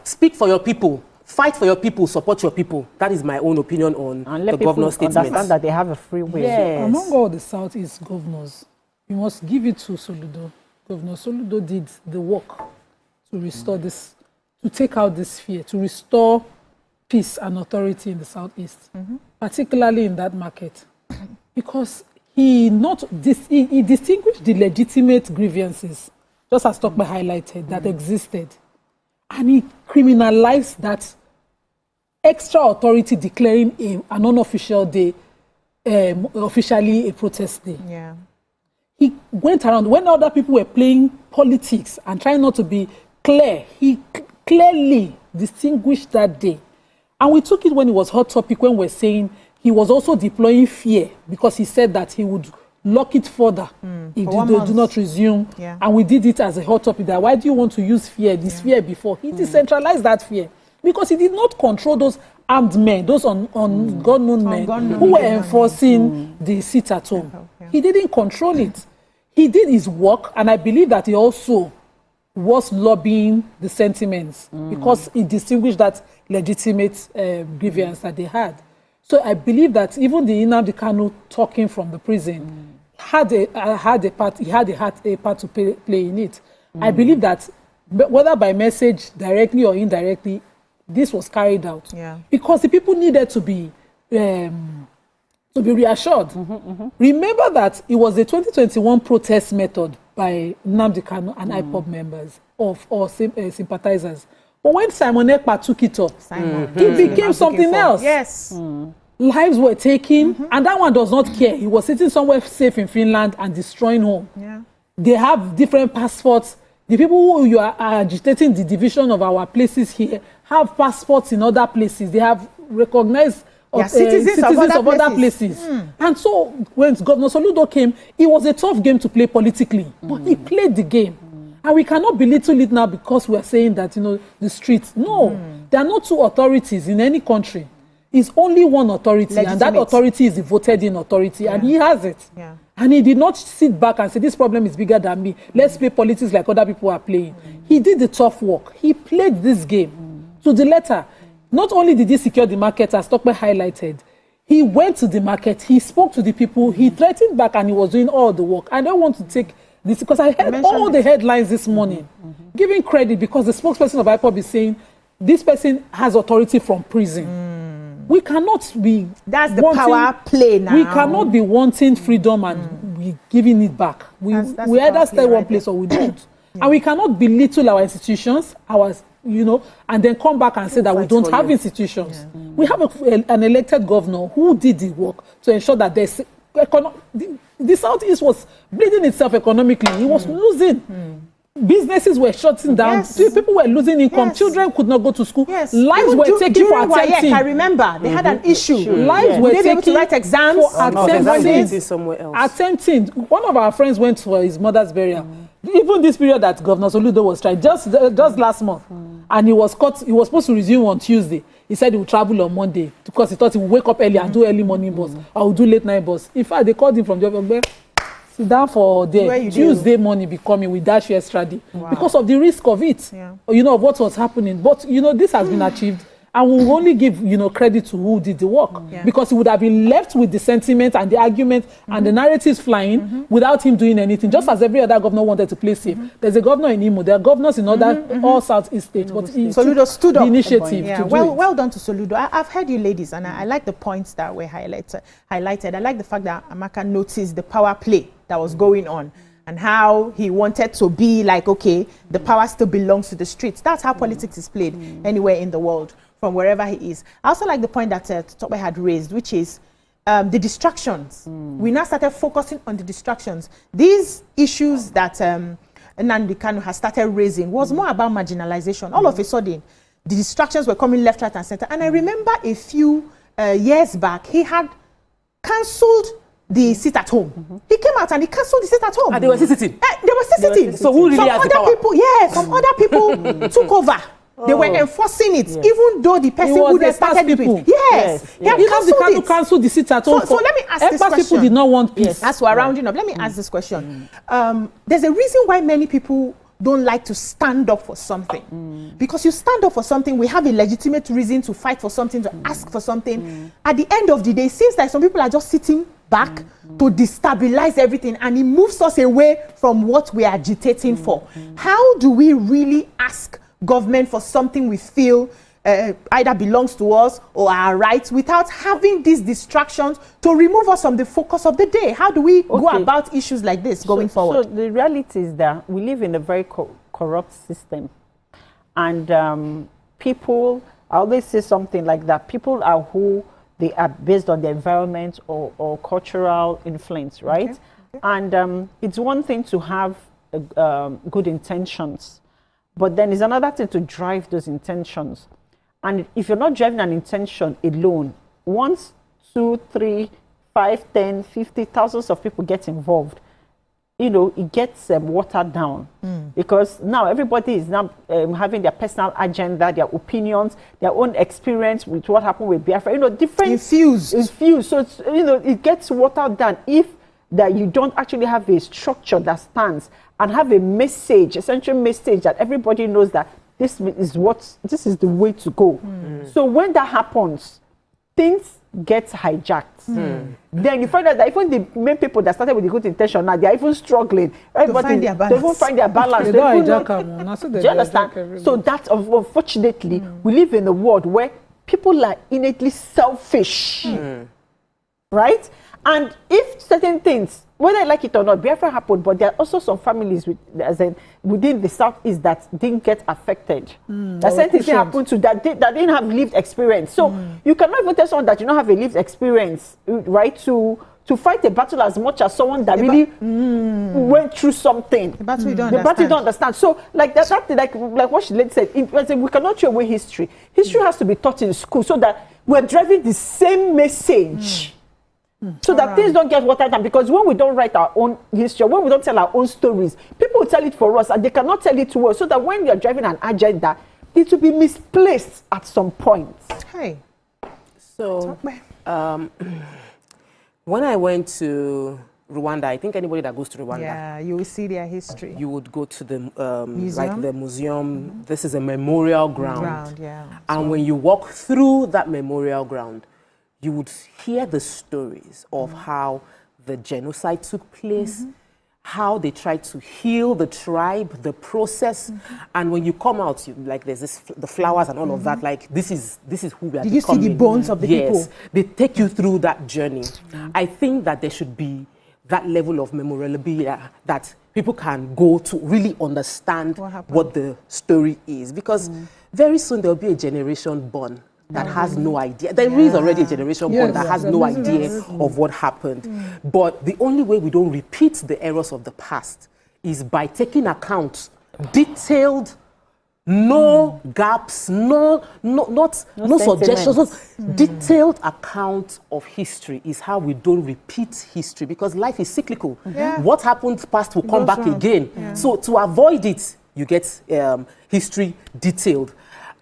Speak for your people. Fight for your people, support your people. That is my own opinion on the governor's statement. Understand that they have a free will. So among all the Southeast governors, you must give it to Soludo. Governor Soludo did the work to restore this, to take out this fear, to restore peace and authority in the Southeast, particularly in that market, because he distinguished the legitimate grievances, just as Tokbe highlighted, that existed, and he criminalized that extra authority declaring an unofficial day, officially a protest day. He went around, when other people were playing politics and trying not to be clear, he clearly distinguished that day. And we took it when it was hot topic, when we're saying he was also deploying fear, because he said that he would lock it further if they do not resume. Yeah. And we did it as a hot topic. That why do you want to use fear? This fear before. He decentralized that fear because he did not control those armed men, those unknown men who were enforcing the sit at home. He didn't control it. He did his work, and I believe that he also was lobbying the sentiments because he distinguished that legitimate grievance that they had. So I believe that even the Nnamdi Kanu talking from the prison had a part. He had a part to play in it. I believe that whether by message directly or indirectly, this was carried out because the people needed to be reassured. Remember that it was the 2021 protest method by Nnamdi Kanu and IPOB members or sympathizers. But when Simon Ekpa took it up, it became something else. Yes. Lives were taken, and that one does not care. He was sitting somewhere safe in Finland and destroying home. Yeah. They have different passports. The people who you are agitating the division of our places here have passports in other places. They have recognized citizens of other places. And so when Governor Soludo came, it was a tough game to play politically, but he played the game. And we cannot belittle it now because we are saying that, the streets. No, there are not two authorities in any country. It's only one authority, and that authority is the voted-in authority, and he has it. Yeah. And he did not sit back and say, this problem is bigger than me. Let's play politics like other people are playing. He did the tough work. He played this game to the letter. Not only did he secure the market, as Tokpe highlighted, he went to the market, he spoke to the people, he threatened back, and he was doing all the work. I don't want to take this, because I heard all the headlines this morning, giving credit because the spokesperson of IPOB is saying, this person has authority from prison. We cannot be... That's the power play now. We cannot be wanting freedom and be giving it back. We either stay one place or we don't. And we cannot belittle our institutions, and then come back and say that we don't have institutions. We have an elected governor who did the work to ensure that there's... The Southeast was bleeding itself economically. It was losing. Businesses were shutting down. People were losing income. Children could not go to school. Lives were taken for attempting. I remember they had an issue. Lives were taken to write exams for attempting somewhere else. Attempting. One of our friends went for his mother's burial. Even this period that Governor Soludo was trying, just last month, and he was caught. He was supposed to resume on Tuesday. He said he would travel on Monday because he thought he would wake up early and do early morning bus. I would do late night bus. In fact, they called him from the office. Sit down for there. Tuesday morning be coming with that extra day because of the risk of it. Of what was happening. But this has been achieved, and we will only give credit to who did the work because he would have been left with the sentiment and the argument and the narratives flying without him doing anything. Just as every other governor wanted to play safe. There's a governor in Imo. There are governors in all Southeast states. But Soludo stood up the initiative. To well done to Soludo. I've heard you ladies, and I like the points that were highlighted. I like the fact that Amaka noticed the power play that was going on and how he wanted to be like, okay, the power still belongs to the streets. That's how politics is played anywhere in the world, from wherever he is. I also like the point that Tokpe had raised, which is the distractions. We now started focusing on the distractions. These issues that Nnamdi Kanu has started raising was more about marginalization. All of a sudden, the distractions were coming left, right, and center. And I remember a few years back, he had cancelled the sit at home. He came out and he cancelled the sit at home. And they were still sitting. They were still sitting. So who really has the power? Some other people took over. They were enforcing it, even though the person who they started it with. They had cancelled the sit at home. So let me ask this question. People did not want peace. As we're rounding up, let me ask this question. There's a reason why many people don't like to stand up for something. Because you stand up for something, we have a legitimate reason to fight for something, to ask for something. At the end of the day, it seems like some people are just sitting back to destabilize everything, and it moves us away from what we are agitating for. How do we really ask government for something we feel either belongs to us or our rights without having these distractions to remove us from the focus of the day? How do we go about issues like this going forward? So the reality is that we live in a very corrupt system, and people, I always say something like that, people are who they are based on the environment or cultural influence, right? And it's one thing to have good intentions, but then it's another thing to drive those intentions. And if you're not driving an intention alone, once, 2, 3, 5, 10, 50, thousands of people get involved, you know, it gets watered down because now everybody is now having their personal agenda, their opinions, their own experience with what happened with Biafra, you know, different infused. So it's, you know, it gets watered down if that you don't actually have a structure that stands and have a message, a central message that everybody knows that this is the way to go. So when that happens, things get hijacked. Then you find out that even the main people that started with the good intention now, they are even struggling. Everybody, they even find their balance. Do you understand? So that, unfortunately, we live in a world where people are innately selfish. Right? And if certain things, whether I like it or not, Biafra happened, but there are also some families within the Southeast that didn't get affected. That certain things happened to that didn't have lived experience. So you cannot even tell someone that you don't have a lived experience, right, to fight a battle as much as someone that really went through something. The battle you don't understand. So like like what she said, we cannot throw away history. History has to be taught in school so that we're driving the same message. So that things don't get watered down, because when we don't write our own history, when we don't tell our own stories, people will tell it for us and they cannot tell it to us, so that when you're driving an agenda, it will be misplaced at some point. Hey. So, when I went to Rwanda, I think anybody that goes to Rwanda, yeah, you will see their history. You would go to the like the museum. This is a memorial ground. And when you walk through that memorial ground, you would hear the stories of how the genocide took place, how they tried to heal the tribe, the process, and when you come out, like there's the flowers and all of that. Like this is who we are. Did you see the bones of the people? Yes, they take you through that journey. I think that there should be that level of memorabilia that people can go to really understand what the story is, because very soon there will be a generation born that has no idea. There is already a generation born that has no idea of what happened. But the only way we don't repeat the errors of the past is by taking account, detailed, no gaps, no suggestions, detailed account of history is how we don't repeat history, because life is cyclical. What happened past will come back again. So to avoid it, you get history detailed.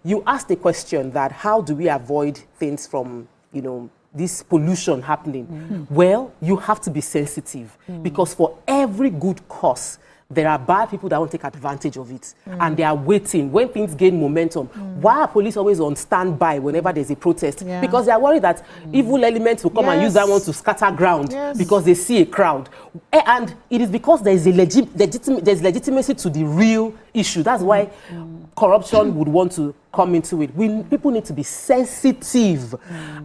You asked the question that how do we avoid things from, you know, this pollution happening? Well, you have to be sensitive, because for every good cause, there are bad people that won't take advantage of it, and they are waiting when things gain momentum. Why are police always on standby whenever there's a protest? Because they are worried that evil elements will come and use that one to scatter ground because they see a crowd. And it is because there is a there's legitimacy to the real issue. That's why corruption would want to come into it. People need to be sensitive,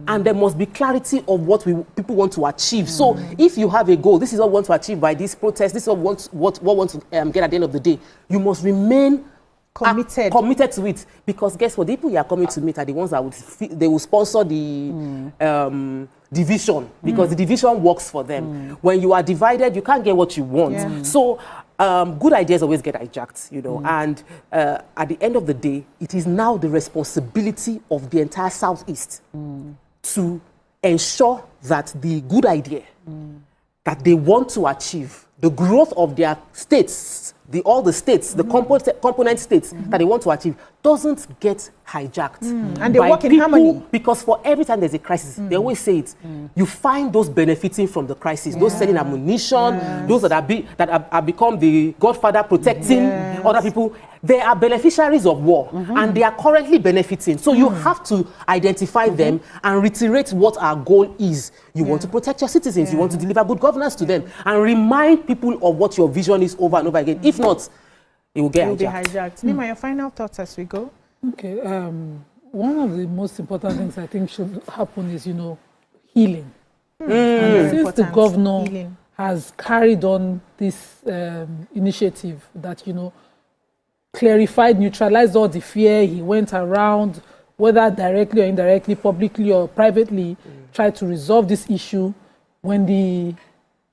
and there must be clarity of what people want to achieve. So if you have a goal, this is what we want to achieve by this protest, this is what we want to get at the end of the day, you must remain committed to it, because guess what, the people you are coming to meet are the ones that they will sponsor the division, because the division works for them. When you are divided, you can't get what you want. So good ideas always get hijacked, you know, and at the end of the day, it is now the responsibility of the entire Southeast to ensure that the good idea that they want to achieve, the growth of their states, all the states, the component states that they want to achieve, doesn't get hijacked. And they work in harmony. Because for every time there's a crisis, they always say it, you find those benefiting from the crisis, those selling ammunition, those that have become the godfather protecting other people. They are beneficiaries of war, and they are currently benefiting. So you have to identify them and reiterate what our goal is. You want to protect your citizens, you want to deliver good governance to them, and remind people of what your vision is over and over again. If not, it will get hijacked. Nima, your final thoughts as we go? Okay. One of the most important things I think should happen is, you know, healing. And since the governor has carried on this initiative that, you know, clarified, neutralized all the fear, he went around, whether directly or indirectly, publicly or privately, tried to resolve this issue. When the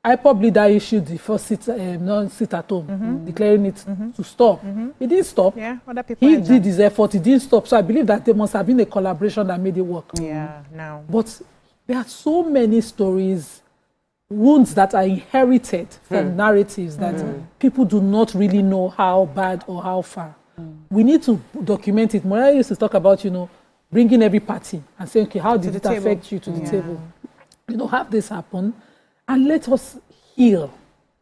IPOB leader issued the first sit at home, declaring it to stop. It didn't stop. Other people he did his effort, it didn't stop. So I believe that there must have been a collaboration that made it work. Now. But there are so many stories wounds that are inherited from narratives that people do not really know how bad or how far. We need to document it. Moria used to talk about, bringing every party and saying, okay, how did it affect you to the table? Have this happen, and let us heal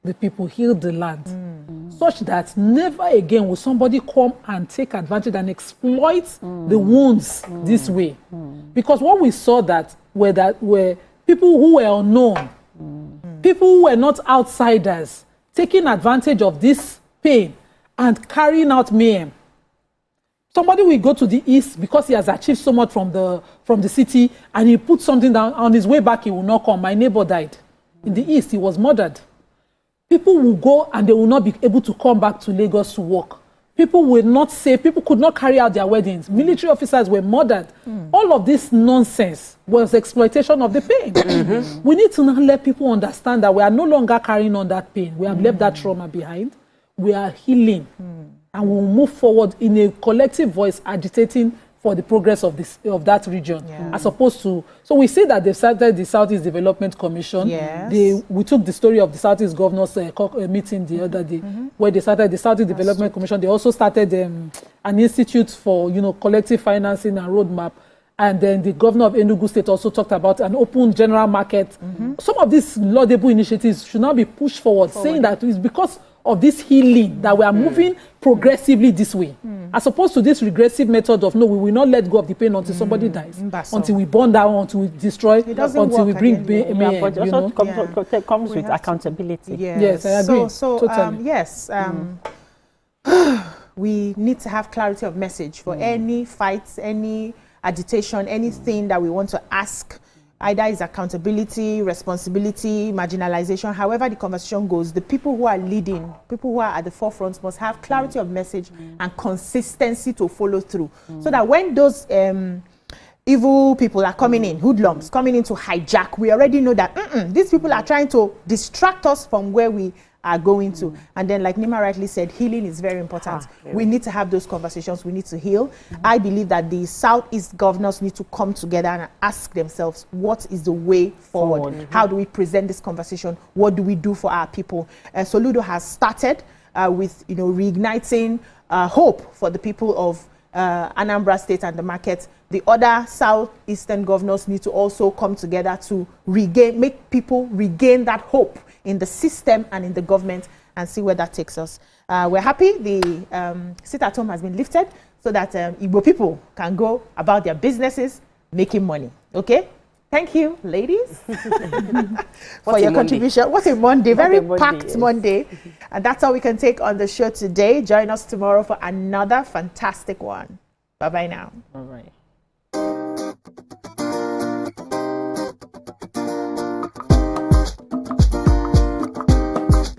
the people, heal the land, such that never again will somebody come and take advantage and exploit the wounds this way. Because what we saw were people who were unknown, people who were not outsiders, taking advantage of this pain and carrying out mayhem. Somebody will go to the east because he has achieved so much from the city, and he put something down. On his way back, he will not come. My neighbor died. In the east, he was murdered. People will go and they will not be able to come back to Lagos to work. People were not safe. People could not carry out their weddings. Military officers were murdered. All of this nonsense was exploitation of the pain. We need to now let people understand that we are no longer carrying on that pain. We have left that trauma behind. We are healing. And we'll move forward in a collective voice agitating for the progress of that region, as opposed to. So we see that they've started the Southeast Development Commission. We took the story of the Southeast Governors meeting the other day, where they started the Southeast Development Commission. They also started an institute for collective financing and roadmap. And then the governor of Enugu State also talked about an open general market. Some of these laudable initiatives should now be pushed forward, saying that it's because of this healing that we are moving progressively this way, as opposed to this regressive method of, no, we will not let go of the pain until somebody dies, until we burn down, until we destroy, until we bring mayhem. But it also comes with accountability. Yes, I agree. Totally. We need to have clarity of message for any fights, any agitation, anything that we want to ask. Either is accountability, responsibility, marginalization, however the conversation goes, the people who are leading, people who are at the forefront must have clarity of message and consistency to follow through. So that when those evil people are coming in, hoodlums, coming in to hijack, we already know that these people are trying to distract us from where we are going to. And then, like Nima rightly said, healing is very important. We need to have those conversations. We need to heal. I believe that the Southeast governors need to come together and ask themselves, what is the way forward? How do we present this conversation? What do we do for our people? Soludo has started with reigniting hope for the people of Anambra State and the market. The other Southeastern governors need to also come together to make people regain that hope in the system and in the government, and see where that takes us. We're happy the sit at home has been lifted so that Igbo people can go about their businesses making money. Okay? Thank you, ladies, for your contribution. What a Monday, very packed Monday. And that's all we can take on the show today. Join us tomorrow for another fantastic one. Bye-bye now. All right.